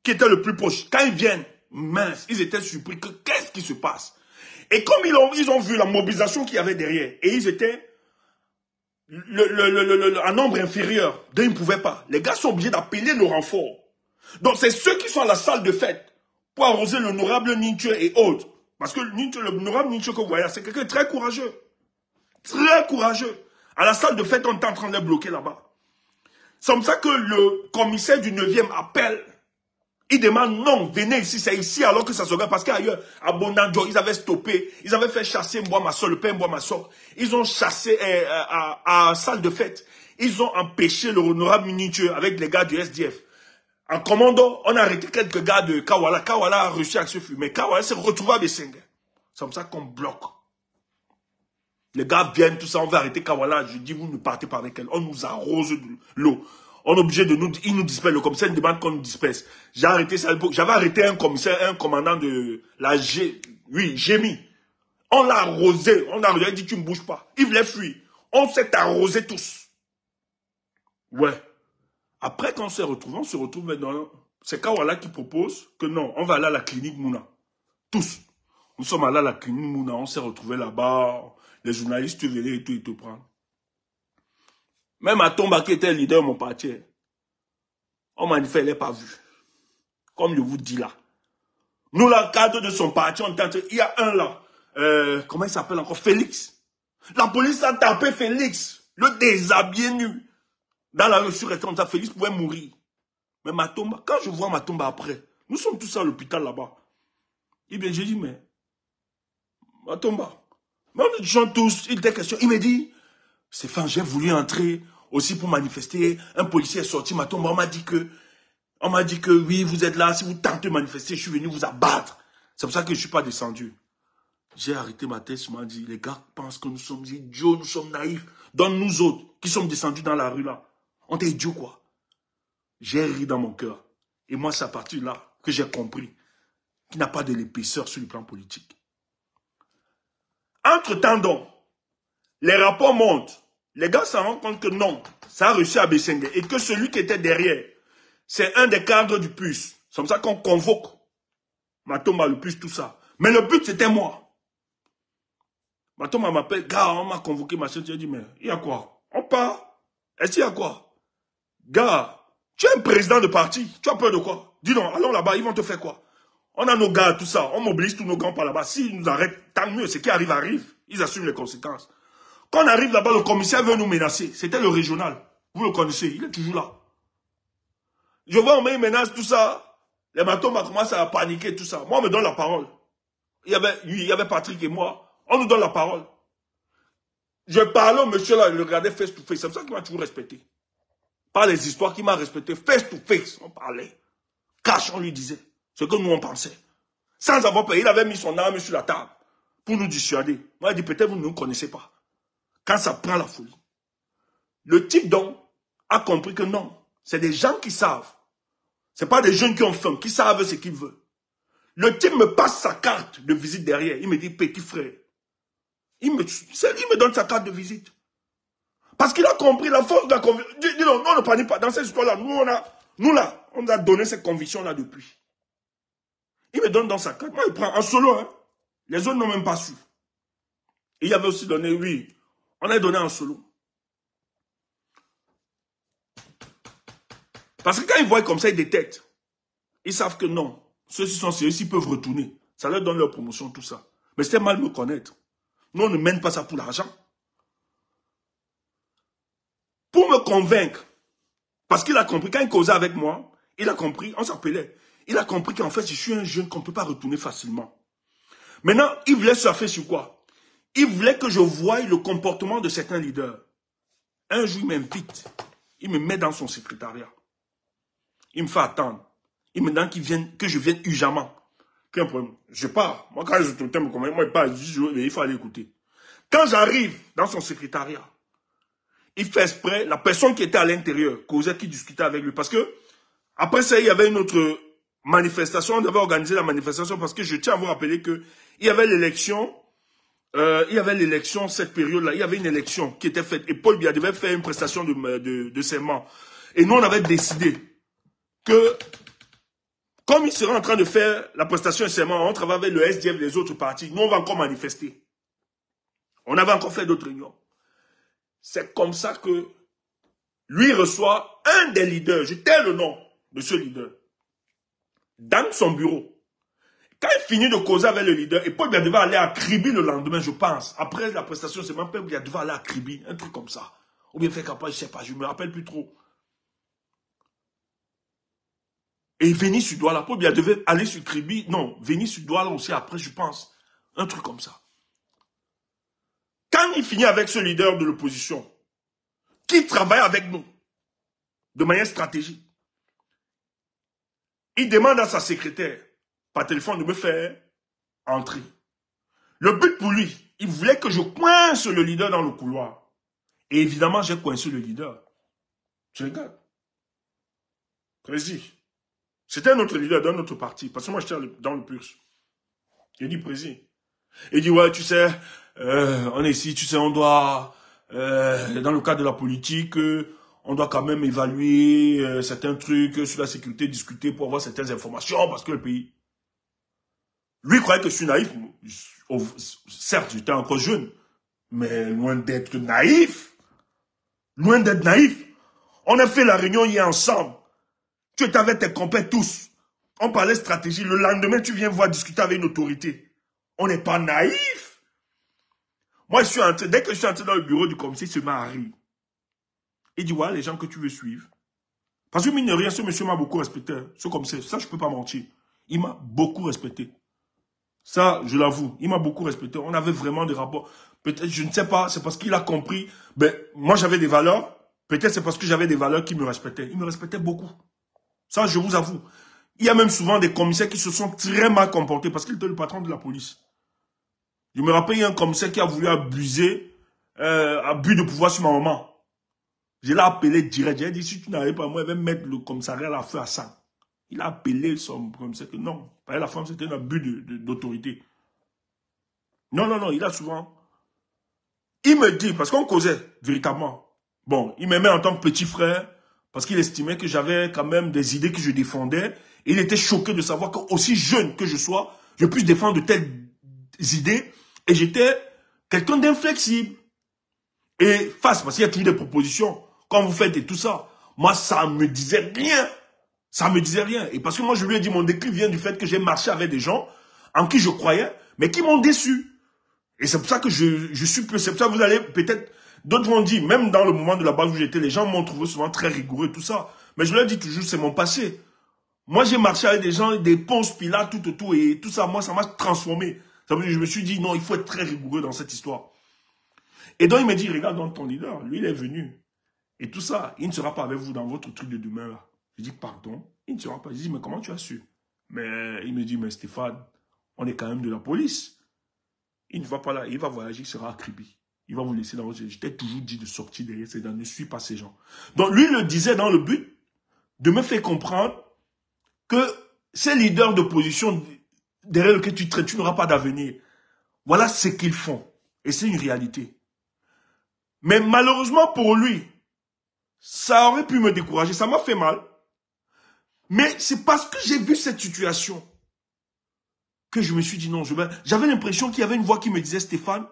qui était le plus proche, quand ils viennent, mince, ils étaient surpris que qu'est-ce qui se passe. Et comme ils ont vu la mobilisation qu'il y avait derrière, et ils étaient un nombre inférieur, donc ils ne pouvaient pas. Les gars sont obligés d'appeler le renfort. Donc c'est ceux qui sont à la salle de fête pour arroser l'honorable Ninche et autres. Parce que l'honorable Ninche que vous voyez, c'est quelqu'un de très courageux. Très courageux. À la salle de fête, on est en train de les bloquer là-bas. C'est comme ça que le commissaire du 9e appelle. Il demande, non, venez ici, c'est ici, alors que ça se regarde. Parce qu'ailleurs, à Bonanjo, ils avaient stoppé, ils avaient fait chasser Mboamasso, le père Mboamasso. Ils ont chassé à salle de fête. Ils ont empêché le honorable Ninche avec les gars du SDF. En commando, on a arrêté quelques gars de Kawala. Kawala a réussi à se fuir. Mais Kawala s'est retrouvé à Bessengue. C'est comme ça qu'on bloque. Les gars viennent, tout ça, on va arrêter Kawala. Je dis, vous ne partez pas avec elle. On nous arrose de l'eau. On est obligé de nous... Ils nous dispersent. Le commissaire demande qu'on nous disperse. J'avais arrêté un commissaire, un commandant de la Gémi. On l'a arrosé. On a dit, tu ne bouges pas. Il voulait fuir. On s'est arrosé tous. Ouais. Après, quand on se retrouve maintenant. C'est Kawala qui propose que non, on va aller à la clinique Mouna. Tous. Nous sommes allés à la clinique Mouna. On s'est retrouvés là-bas. Les journalistes venaient et tout, ils te prennent. Même Atomba qui était leader de mon parti, on manifeste, il n'est pas vu. Comme je vous dis là. Nous, la cadre de son parti, il y a un là. Comment il s'appelle encore? Félix. La police a tapé Félix. Le déshabillé nu. Dans la rue, sur ça, Félix pouvait mourir. Mais Matomba, quand je vois Matomba après, nous sommes tous à l'hôpital là-bas. Et bien, j'ai dit, mais Matomba. Mais on dit tous, il était question. Il me dit, Stéphane, j'ai voulu entrer aussi pour manifester. Un policier est sorti, Matomba, on m'a dit que oui, vous êtes là, si vous tentez de manifester, je suis venu vous abattre. C'est pour ça que je ne suis pas descendu. J'ai arrêté ma tête, je m'ai dit, les gars pensent que nous sommes idiots, nous sommes naïfs. Donne nous autres, qui sommes descendus dans la rue là. On est idiots quoi. J'ai ri dans mon cœur. Et moi, c'est à partir de là que j'ai compris qu'il n'y a pas de l'épaisseur sur le plan politique. Entre-temps donc, les rapports montent. Les gars s'en rendent compte que non, ça a réussi à Bessengue. Et que celui qui était derrière, c'est un des cadres du PUS. C'est comme ça qu'on convoque Matomba, le PUS, tout ça. Mais le but, c'était moi. Matomba m'appelle, gars, on m'a convoqué, machin. Tu as dit, mais il y a quoi? On part. Est-ce qu'il y a quoi? Gars, tu es un président de parti. Tu as peur de quoi? Dis donc, allons là-bas, ils vont te faire quoi? On a nos gars, tout ça. On mobilise tous nos grands par là-bas. S'ils nous arrêtent, tant mieux. Ce qui arrive, arrive. Ils assument les conséquences. Quand on arrive là-bas, le commissaire veut nous menacer. C'était le régional. Vous le connaissez, il est toujours là. Je vois, on met une menace, tout ça. Les bateaux m'ont commencé à paniquer, tout ça. Moi, on me donne la parole. Il y avait Patrick et moi. On nous donne la parole. Je parlais au monsieur là, il le regardait face to face. C'est pour ça qu'il m'a toujours respecté. Pas les histoires qu'il m'a respecté. Face to face, on parlait. Cash, on lui disait. Ce que nous, on pensait. Sans avoir payé, il avait mis son arme sur la table. Pour nous dissuader. Moi, il dit, peut-être vous ne nous connaissez pas. Quand ça prend la folie. Le type, donc, a compris que non. C'est des gens qui savent. Ce pas des jeunes qui ont faim, qui savent ce qu'ils veulent. Le type me passe sa carte de visite derrière. Il me dit, petit frère. Il me donne sa carte de visite. Parce qu'il a compris la force de la conviction. Dis non, on ne panique pas. Dans cette histoire-là, nous a donné cette conviction-là depuis. Il me donne dans sa carte. Moi, il prend en solo. Hein. Les autres n'ont même pas su. Et il avait aussi donné, oui, on a donné en solo. Parce que quand ils voient comme ça, ils détectent. Ils savent que non. Ceux-ci sont sérieux, ils peuvent retourner. Ça leur donne leur promotion, tout ça. Mais c'était mal me connaître. Nous, on ne mène pas ça pour l'argent. Pour me convaincre, parce qu'il a compris, quand il causait avec moi, il a compris, on s'appelait, il a compris qu'en fait, je suis un jeune qu'on ne peut pas retourner facilement. Maintenant, il voulait surfer sur quoi? Il voulait que je voie le comportement de certains leaders. Un jour, il m'invite. Il me met dans son secrétariat. Il me fait attendre. Il me demande que je vienne urgemment. Quel problème? Je pars. Moi, quand les autorités me convainquent, moi, je pars. Je dis, il faut aller écouter. Quand j'arrive dans son secrétariat, il fait exprès, la personne qui était à l'intérieur, causait, qui discutait avec lui. Parce que, après ça, il y avait une autre manifestation. On devait organiser la manifestation parce que je tiens à vous rappeler que il y avait l'élection. Cette période-là, il y avait une élection qui était faite. Et Paul Biya devait faire une prestation de serment. Et nous, on avait décidé que, comme il serait en train de faire la prestation de serment, on travaille avec le SDF et les autres partis. Nous, on va encore manifester. On avait encore fait d'autres réunions. C'est comme ça que lui reçoit un des leaders, je tais le nom de ce leader, dans son bureau. Quand il finit de causer avec le leader, et Paul Biya devait aller à Kribi le lendemain, je pense. Après la prestation, c'est même Paul Biya devait aller à Kribi, un truc comme ça. Ou bien faire campagne, je sais pas, je me rappelle plus trop. Et Véni Sud-Douala, Paul Biya devait aller sur Kribi, non, Véni Sud-Douala aussi après, je pense. Un truc comme ça. Quand il finit avec ce leader de l'opposition, qui travaille avec nous, de manière stratégique, il demande à sa secrétaire, par téléphone, de me faire entrer. Le but pour lui, il voulait que je coince le leader dans le couloir. Et évidemment, j'ai coincé le leader. Je regarde. Président. C'était un autre leader d'un autre parti. Parce que moi, j'étais dans le pulse. Il dit, président. Il dit, ouais, tu sais, on est ici, tu sais, on doit, dans le cadre de la politique, on doit quand même évaluer certains trucs sur la sécurité, discuter pour avoir certaines informations, parce que le pays... Lui croyait que je suis naïf. Certes, j'étais encore jeune, mais loin d'être naïf. Loin d'être naïf. On a fait la réunion hier ensemble. Tu étais avec tes compères tous. On parlait stratégie. Le lendemain, tu viens voir discuter avec une autorité. On n'est pas naïf. Moi, dès que je suis entré dans le bureau du commissaire, il se met à rire. Il dit, ouais, les gens que tu veux suivre. Parce que, mine de rien, ce monsieur m'a beaucoup respecté. Ce commissaire, ça, je ne peux pas mentir. Il m'a beaucoup respecté. Ça, je l'avoue, il m'a beaucoup respecté. On avait vraiment des rapports. Peut-être, je ne sais pas, c'est parce qu'il a compris. Ben, moi, j'avais des valeurs. Peut-être c'est parce que j'avais des valeurs qu'il me respectait. Il me respectait beaucoup. Ça, je vous avoue. Il y a même souvent des commissaires qui se sont très mal comportés parce qu'il était le patron de la police. Je me rappelle, il y a un commissaire qui a voulu abuser, abus de pouvoir sur ma maman. Je l'ai appelé direct. J'ai dit, si tu n'arrives pas, moi, je vais mettre le commissariat à la feu à sang. Il a appelé son commissaire que non. La femme, c'était un abus d'autorité. Non, non, non, il a souvent... Il me dit, parce qu'on causait, véritablement. Bon, il me met en tant que petit frère, parce qu'il estimait que j'avais quand même des idées que je défendais. Et il était choqué de savoir qu'aussi jeune que je sois, je puisse défendre de telles idées. Et j'étais quelqu'un d'inflexible. Et face, parce qu'il y a toujours des propositions, quand vous faites et tout ça, moi, ça me disait rien. Ça me disait rien. Et parce que moi, je lui ai dit, mon déclic vient du fait que j'ai marché avec des gens en qui je croyais, mais qui m'ont déçu. Et c'est pour ça que je suis plus... C'est pour ça que vous allez peut-être... D'autres vont dire, même dans le moment de la base où j'étais, les gens m'ont trouvé souvent très rigoureux et tout ça. Mais je leur dis toujours, c'est mon passé. Moi, j'ai marché avec des gens, des Ponce Pilate, tout, et tout ça, moi, ça m'a transformé. Ça veut dire, je me suis dit, non, il faut être très rigoureux dans cette histoire. Et donc, il me dit, regarde donc ton leader, lui, il est venu. Et tout ça, il ne sera pas avec vous dans votre truc de demain, là. Je dis, pardon, il ne sera pas. Je dis, mais comment tu as su? Mais il me dit, mais Stéphane, on est quand même de la police. Il ne va pas là, il va voyager, il sera à Kribi. Il va vous laisser dans votre... Je t'ai toujours dit de sortir derrière ces gens, ne suis pas ces gens. Donc lui, il le disait dans le but de me faire comprendre que ces leaders d'opposition derrière lesquels tu traites, tu n'auras pas d'avenir. Voilà ce qu'ils font. Et c'est une réalité. Mais malheureusement pour lui, ça aurait pu me décourager. Ça m'a fait mal. Mais c'est parce que j'ai vu cette situation que je me suis dit non. J'avais l'impression qu'il y avait une voix qui me disait, Stéphane,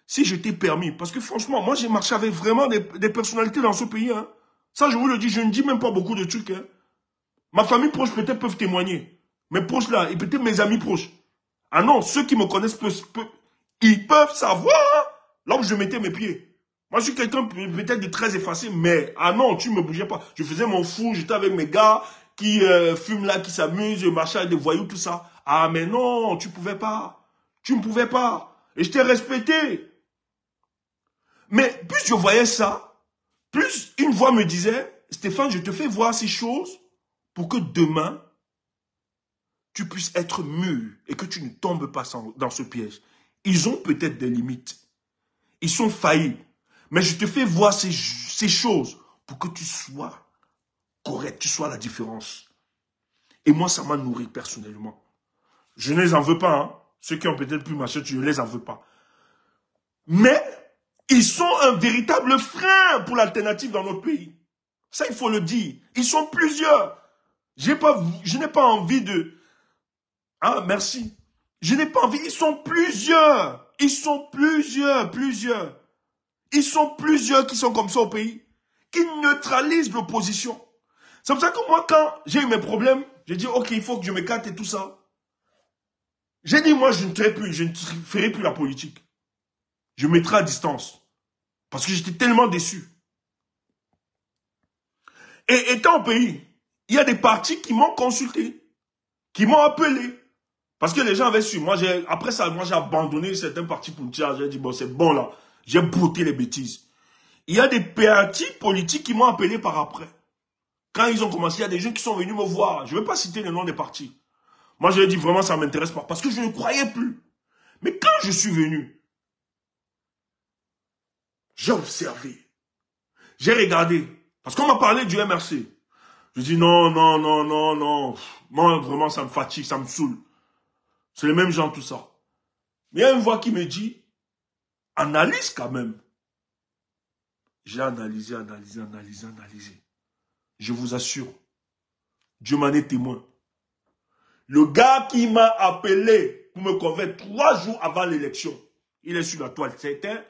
si je t'ai permis, parce que franchement, moi j'ai marché avec vraiment des personnalités dans ce pays. Hein. Ça, je vous le dis, je ne dis même pas beaucoup de trucs. Hein. Ma famille proche peut-être peuvent témoigner. Mes proches là, et peut-être mes amis proches. Ah non, ceux qui me connaissent, ils peuvent savoir hein, là où je mettais mes pieds. Moi, je suis quelqu'un peut-être de très effacé, mais ah non, tu ne me bougeais pas. Je faisais mon fou, j'étais avec mes gars qui fument là, qui s'amusent, je marchais avec des voyous, tout ça. Ah mais non, tu pouvais pas. Tu ne pouvais pas. Et je t'ai respecté. Mais plus je voyais ça, plus une voix me disait, Stéphane, je te fais voir ces choses pour que demain, tu puisses être mûr et que tu ne tombes pas dans ce piège. Ils ont peut-être des limites. Ils sont faillibles. Mais je te fais voir ces choses pour que tu sois correct, tu sois la différence. Et moi, ça m'a nourri personnellement. Je ne les en veux pas. Hein. Ceux qui ont peut-être plus marché, je ne les en veux pas. Mais ils sont un véritable frein pour l'alternative dans notre pays. Ça, il faut le dire. Ils sont plusieurs. Je n'ai pas envie de... Ah, merci. Je n'ai pas envie. Ils sont plusieurs. Ils sont plusieurs. Ils sont plusieurs qui sont comme ça au pays. Qui neutralisent l'opposition. C'est pour ça que moi, quand j'ai eu mes problèmes, j'ai dit, ok, il faut que je m'écarte et tout ça. J'ai dit, moi, je ne ferai plus la politique. Je mettrai à distance. Parce que j'étais tellement déçu. Et étant au pays, il y a des partis qui m'ont consulté, qui m'ont appelé. Parce que les gens avaient su. Après ça, moi, j'ai abandonné certains partis politiques. J'ai dit, bon, c'est bon là. J'ai brouté les bêtises. Il y a des partis politiques qui m'ont appelé par après. Quand ils ont commencé, il y a des gens qui sont venus me voir. Je ne vais pas citer le nom des partis. Moi, je leur ai dit, vraiment, ça ne m'intéresse pas. Parce que je ne croyais plus. Mais quand je suis venu, j'ai observé. J'ai regardé. Parce qu'on m'a parlé du MRC. Je dis, non. Moi, vraiment, ça me fatigue, ça me saoule. C'est les mêmes gens, tout ça. Mais il y a une voix qui me dit, analyse quand même. J'ai analysé. Je vous assure, Dieu m'en est témoin. Le gars qui m'a appelé pour me convaincre 3 jours avant l'élection, il est sur la toile. C'était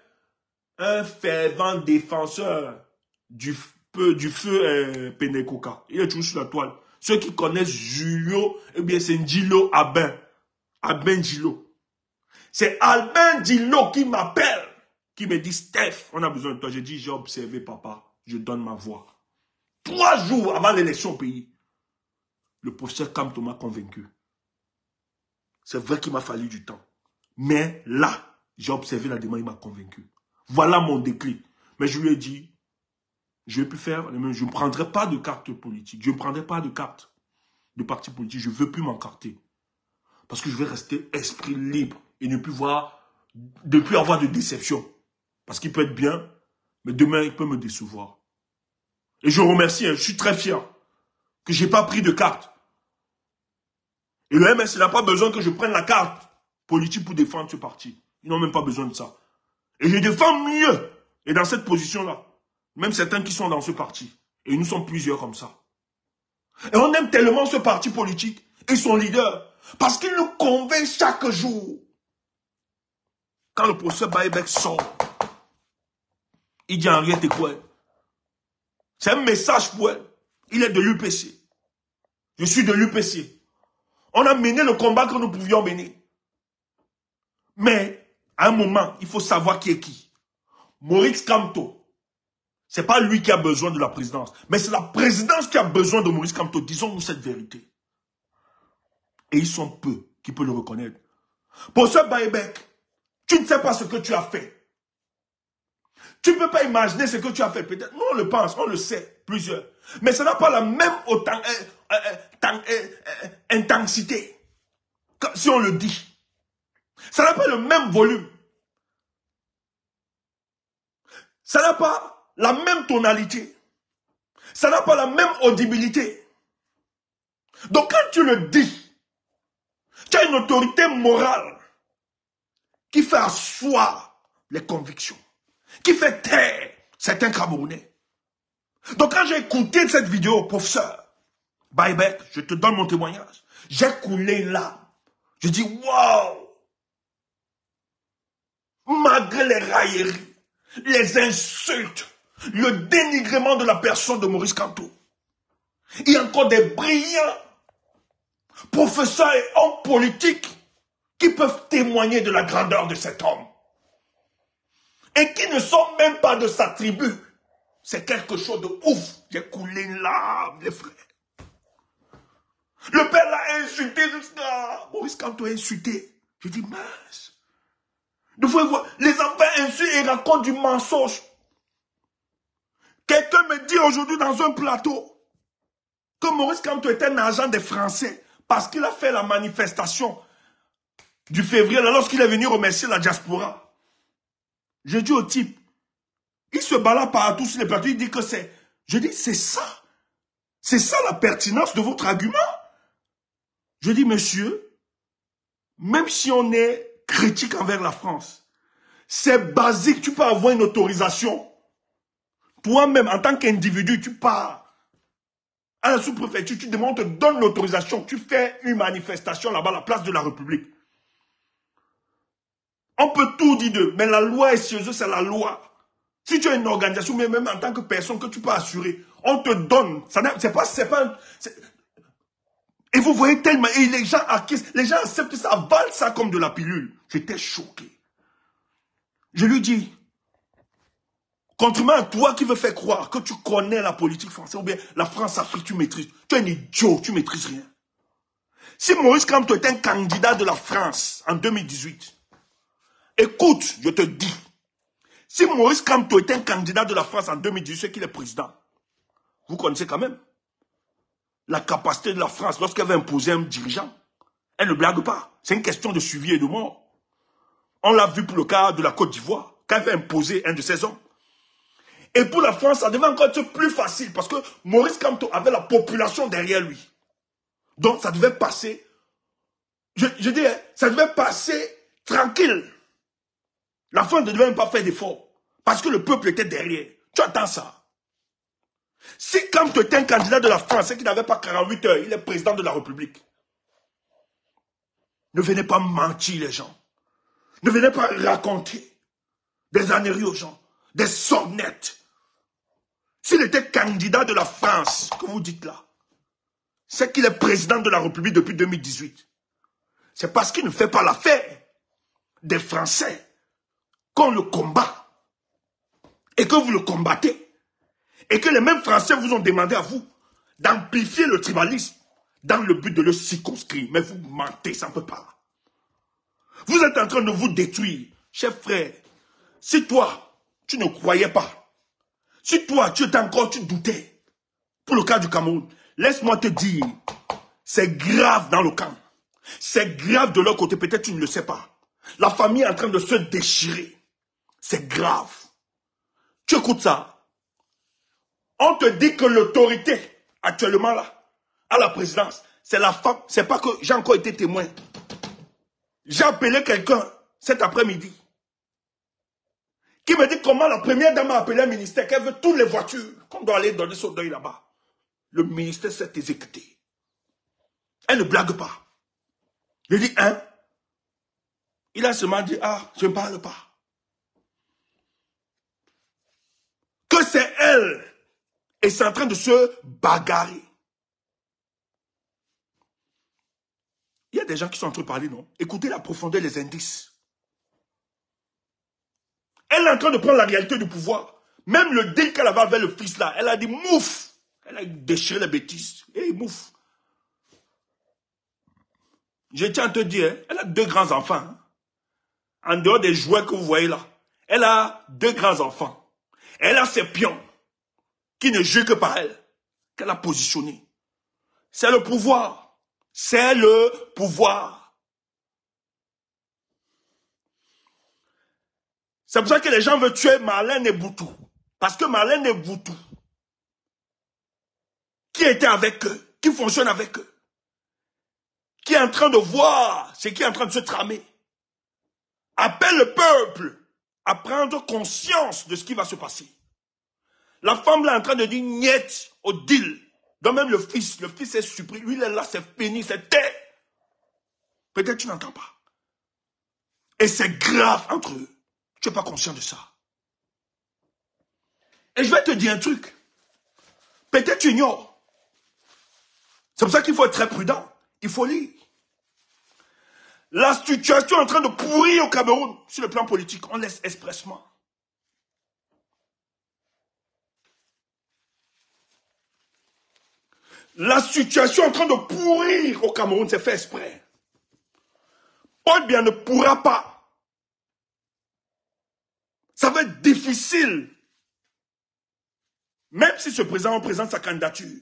un fervent défenseur du feu Penecoca. Il est toujours sur la toile. Ceux qui connaissent Julio, eh bien c'est Njilo Abin. Abin Njilo. C'est Albin Njilo qui m'appelle, qui me dit, Steph, on a besoin de toi. J'ai dit, j'ai observé papa, je donne ma voix. 3 jours avant l'élection au pays, le professeur Kamto m'a convaincu. C'est vrai qu'il m'a fallu du temps. Mais là, j'ai observé la demande, il m'a convaincu. Voilà mon déclic. Mais je lui ai dit, je vais plus faire, je ne prendrai pas de carte politique. Je ne prendrai pas de carte de parti politique. Je ne veux plus m'encarter. Parce que je vais rester esprit libre et ne plus avoir de déception. Parce qu'il peut être bien, mais demain, il peut me décevoir. Et je remercie, je suis très fier que je n'ai pas pris de carte. Et le MS n'a pas besoin que je prenne la carte politique pour défendre ce parti. Ils n'ont même pas besoin de ça. Et je défends mieux. Et dans cette position-là, même certains qui sont dans ce parti, et nous sommes plusieurs comme ça. Et on aime tellement ce parti politique et son leader, parce qu'il nous convainc chaque jour. Quand le professeur Baïbek sort, il dit Henriette et quoi? C'est un message pour elle. Il est de l'UPC. Je suis de l'UPC. On a mené le combat que nous pouvions mener. Mais, à un moment, il faut savoir qui est qui. Maurice Kamto, c'est pas lui qui a besoin de la présidence, mais c'est la présidence qui a besoin de Maurice Kamto. Disons-nous cette vérité. Et ils sont peu qui peuvent le reconnaître. Pour ce Baïbek, tu ne sais pas ce que tu as fait. Tu ne peux pas imaginer ce que tu as fait. Peut-être, nous on le pense, on le sait, plusieurs. Mais ça n'a pas la même intensité, si on le dit. Ça n'a pas le même volume. Ça n'a pas la même tonalité. Ça n'a pas la même audibilité. Donc quand tu le dis, tu as une autorité morale qui fait asseoir les convictions, qui fait taire certains Camerounais. Donc quand j'ai écouté cette vidéo, professeur Baïbek, je te donne mon témoignage, j'ai coulé là. Je dis, waouh! Malgré les railleries, les insultes, le dénigrement de la personne de Maurice Kamto, il y a encore des brillants professeurs et hommes politiques qui peuvent témoigner de la grandeur de cet homme. Et qui ne sont même pas de sa tribu. C'est quelque chose de ouf. J'ai coulé une larme, les frères. Le père l'a insulté jusqu'à... Maurice Kamto a insulté. Je dis, mince. De fois, les enfants insultent et racontent du mensonge. Quelqu'un me dit aujourd'hui dans un plateau que Maurice Kamto est un agent des Français parce qu'il a fait la manifestation du février lorsqu'il est venu remercier la diaspora. Je dis au type, il se balade partout sur les plateaux, il dit que c'est... Je dis, c'est ça. C'est ça la pertinence de votre argument. Je dis, monsieur, même si on est critique envers la France, c'est basique, tu peux avoir une autorisation. Toi-même, en tant qu'individu, tu pars à la sous-préfecture, tu demandes, on te donne l'autorisation, tu fais une manifestation là-bas à la place de la République. On peut tout dire d'eux, mais la loi est chez eux, c'est la loi. Si tu as une organisation, mais même en tant que personne que tu peux assurer, on te donne. Et vous voyez tellement, et les gens acquiescent, les gens acceptent ça, avalent ça comme de la pilule. J'étais choqué. Je lui dis, contrairement à toi qui veux faire croire que tu connais la politique française, ou bien la France-Afrique, tu maîtrises. Tu es un idiot, tu maîtrises rien. Si Maurice Kamto est un candidat de la France en 2018, écoute, je te dis, si Maurice Kamto est un candidat de la France en 2018, c'est qu'il est président. Vous connaissez quand même la capacité de la France lorsqu'elle veut imposer un dirigeant. Elle ne blague pas. C'est une question de suivi et de mort. On l'a vu pour le cas de la Côte d'Ivoire, quand elle veut imposer un de ses hommes. Et pour la France, ça devait encore être plus facile parce que Maurice Kamto avait la population derrière lui. Donc ça devait passer, je dis, ça devait passer tranquille. La France ne devait même pas faire d'efforts parce que le peuple était derrière. Tu attends ça. Si Kamto était un candidat de la France et qu'il n'avait pas 48 heures, il est président de la République. Ne venez pas mentir les gens. Ne venez pas raconter des âneries aux gens, des sornettes. S'il était candidat de la France, que vous dites là, c'est qu'il est président de la République depuis 2018. C'est parce qu'il ne fait pas l'affaire des Français qu'on le combat. Et que vous le combattez. Et que les mêmes Français vous ont demandé à vous d'amplifier le tribalisme dans le but de le circonscrire. Mais vous mentez, ça ne peut pas. Vous êtes en train de vous détruire. Chef frère, si toi, tu ne croyais pas, si toi, tu doutais, pour le cas du Cameroun, laisse-moi te dire, c'est grave dans le camp. C'est grave de leur côté, peut-être tu ne le sais pas. La famille est en train de se déchirer. C'est grave. Tu écoutes ça. On te dit que l'autorité, actuellement là, à la présidence, c'est la femme. C'est pas que j'ai encore été témoin. J'ai appelé quelqu'un cet après-midi qui me dit comment la première dame a appelé un ministère, qu'elle veut toutes les voitures, qu'on doit aller donner son deuil là-bas. Le ministère s'est exécuté. Elle ne blague pas. Je dis, hein? Il a seulement dit, ah, je ne parle pas. Que c'est elle. Et c'est en train de se bagarrer. Il y a des gens qui sont en train de parler, non? Écoutez la profondeur des indices. Elle est en train de prendre la réalité du pouvoir. Même le deal qu'elle avait avec le fils là, elle a dit mouf. Elle a déchiré les bêtises. Et mouf. Je tiens à te dire, elle a 2 grands enfants. Hein. En dehors des jouets que vous voyez là. Elle a 2 grands enfants. Elle a ses pions qui ne jouent que par elle. Qu'elle a positionné. C'est le pouvoir. C'est le pouvoir. C'est pour ça que les gens veulent tuer Marlène Eboutou. Parce que Marlène Eboutou, qui était avec eux, qui fonctionne avec eux, qui est en train de voir ce qui est en train de se tramer, appelle le peuple à prendre conscience de ce qui va se passer. La femme là est en train de dire niet au deal. Donc même le fils est supprimé. Lui, il est là, c'est fini, c'est tait. Peut-être tu n'entends pas. Et c'est grave entre eux. Tu n'es pas conscient de ça. Et je vais te dire un truc. Peut-être tu ignores. C'est pour ça qu'il faut être très prudent. Il faut lire. La situation est en train de pourrir au Cameroun sur le plan politique. On laisse expressement. La situation est en train de pourrir au Cameroun, c'est fait exprès. Paul Biya ne pourra pas difficile, même si ce président présente sa candidature,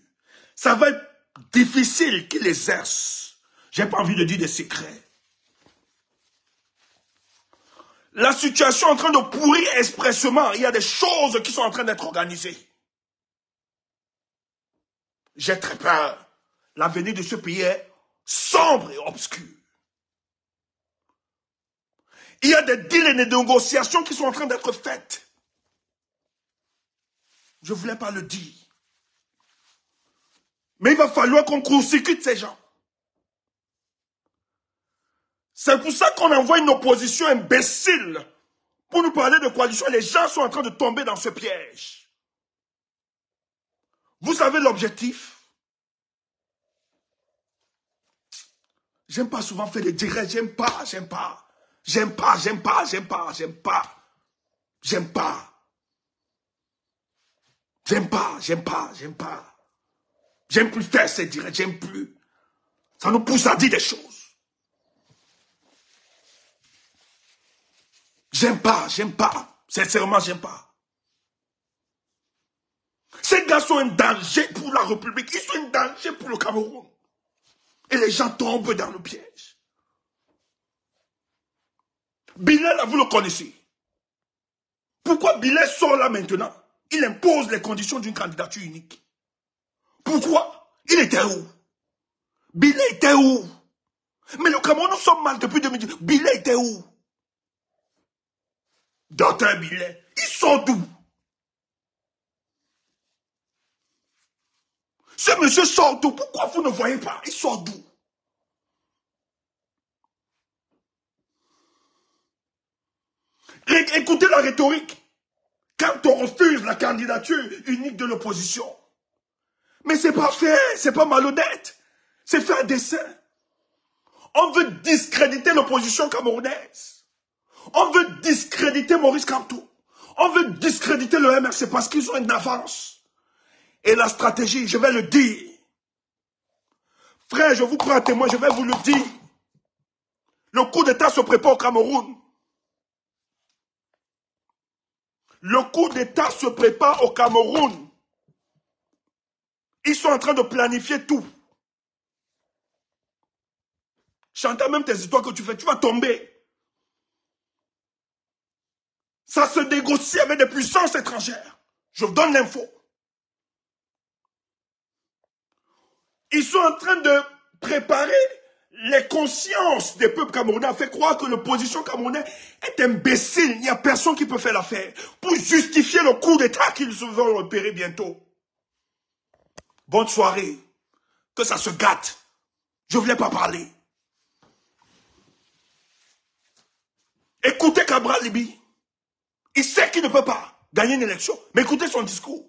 ça va être difficile qu'il exerce. J'ai pas envie de dire des secrets. La situation est en train de pourrir expressément. Il y a des choses qui sont en train d'être organisées. J'ai très peur. L'avenir de ce pays est sombre et obscur. Il y a des deals et des négociations qui sont en train d'être faites. Je ne voulais pas le dire. Mais il va falloir qu'on court-circuite ces gens. C'est pour ça qu'on envoie une opposition imbécile pour nous parler de coalition. Les gens sont en train de tomber dans ce piège. Vous savez l'objectif? J'aime pas souvent faire des directs. J'aime pas. J'aime plus faire ces directs. J'aime plus. Ça nous pousse à dire des choses. J'aime pas. Sincèrement, j'aime pas. Ces gars sont un danger pour la République. Ils sont un danger pour le Cameroun. Et les gens tombent dans le piège. Bilal, vous le connaissez. Pourquoi Bilal sort là maintenant? Il impose les conditions d'une candidature unique. Pourquoi? Il était où? Bilal était où? Mais le Cameroun, nous sommes mal depuis 2010. Bilal était où? Docteur Bilal, ils sont d'où? Ce monsieur sort d'où? Pourquoi vous ne voyez pas? Il sort d'où? Écoutez la rhétorique. Quand on refuse la candidature unique de l'opposition. Mais c'est pas fait, c'est pas malhonnête. C'est fait à dessein. On veut discréditer l'opposition camerounaise. On veut discréditer Maurice Kamto. On veut discréditer le MRC parce qu'ils ont une avance. Et la stratégie, je vais le dire. Frère, je vous prends à témoin, je vais vous le dire. Le coup d'État se prépare au Cameroun. Le coup d'État se prépare au Cameroun. Ils sont en train de planifier tout. J'entends même tes histoires que tu fais, tu vas tomber. Ça se négocie avec des puissances étrangères. Je vous donne l'info. Ils sont en train de préparer les consciences des peuples camerounais à faire croire que l'opposition camerounaise est imbécile. Il n'y a personne qui peut faire l'affaire pour justifier le coup d'État qu'ils vont opérer bientôt. Bonne soirée. Que ça se gâte. Je ne voulais pas parler. Écoutez Cabral Libi. Il sait qu'il ne peut pas gagner une élection. Mais écoutez son discours.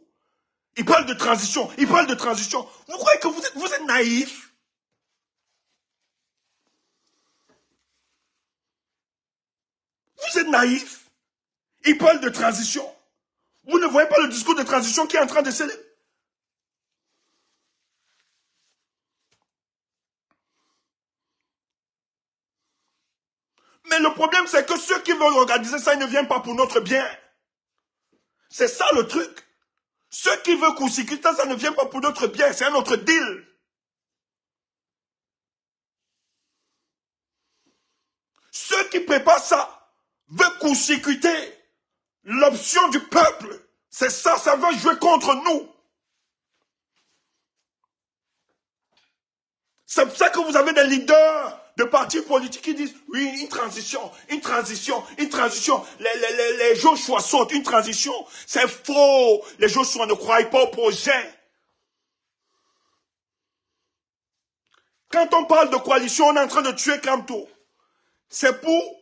Il parle de transition. Il parle de transition. Vous croyez que vous êtes naïf? Vous êtes naïf. Il parle de transition. Vous ne voyez pas le discours de transition qui est en train de s'élever? Mais le problème, c'est que ceux qui veulent organiser ça, ils ne viennent pas pour notre bien. C'est ça le truc. Ceux qui veulent court-circuiter ça ne vient pas pour notre bien, c'est un autre deal. Ceux qui préparent ça veulent court-circuiter l'option du peuple. C'est ça, ça va jouer contre nous. C'est pour ça que vous avez des leaders de partis politiques qui disent, oui, une transition. Les Joshua sautent, une transition. C'est faux. Les Joshua ne croient pas au projet. Quand on parle de coalition, on est en train de tuer Kamto. C'est pour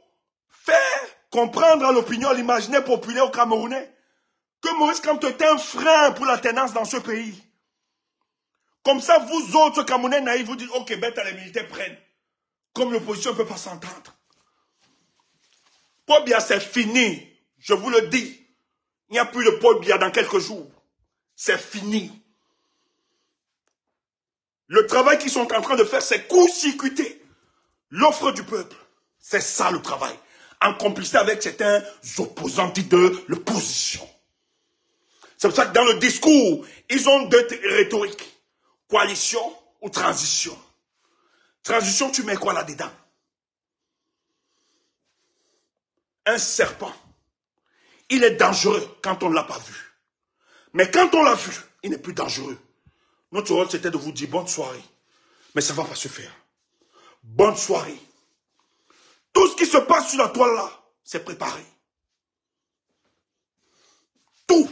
faire comprendre à l'opinion, à l'imaginaire populaire au Camerounais, que Maurice Kamto est un frein pour la tenance dans ce pays. Comme ça, vous autres Camerounais naïfs, vous dites, ok, bête, les militaires prennent. Comme l'opposition ne peut pas s'entendre. Paul Biya, c'est fini. Je vous le dis. Il n'y a plus de Paul Biya dans quelques jours. C'est fini. Le travail qu'ils sont en train de faire, c'est court-circuiter l'offre du peuple. C'est ça le travail. en complicité avec certains opposants dits de l'opposition. C'est pour ça que dans le discours, ils ont deux rhétoriques. Coalition ou transition. Transition, tu mets quoi là-dedans? Un serpent. Il est dangereux quand on ne l'a pas vu. Mais quand on l'a vu, il n'est plus dangereux. Notre rôle, c'était de vous dire bonne soirée. Mais ça ne va pas se faire. Bonne soirée. Tout ce qui se passe sur la toile là, c'est préparé. Tout.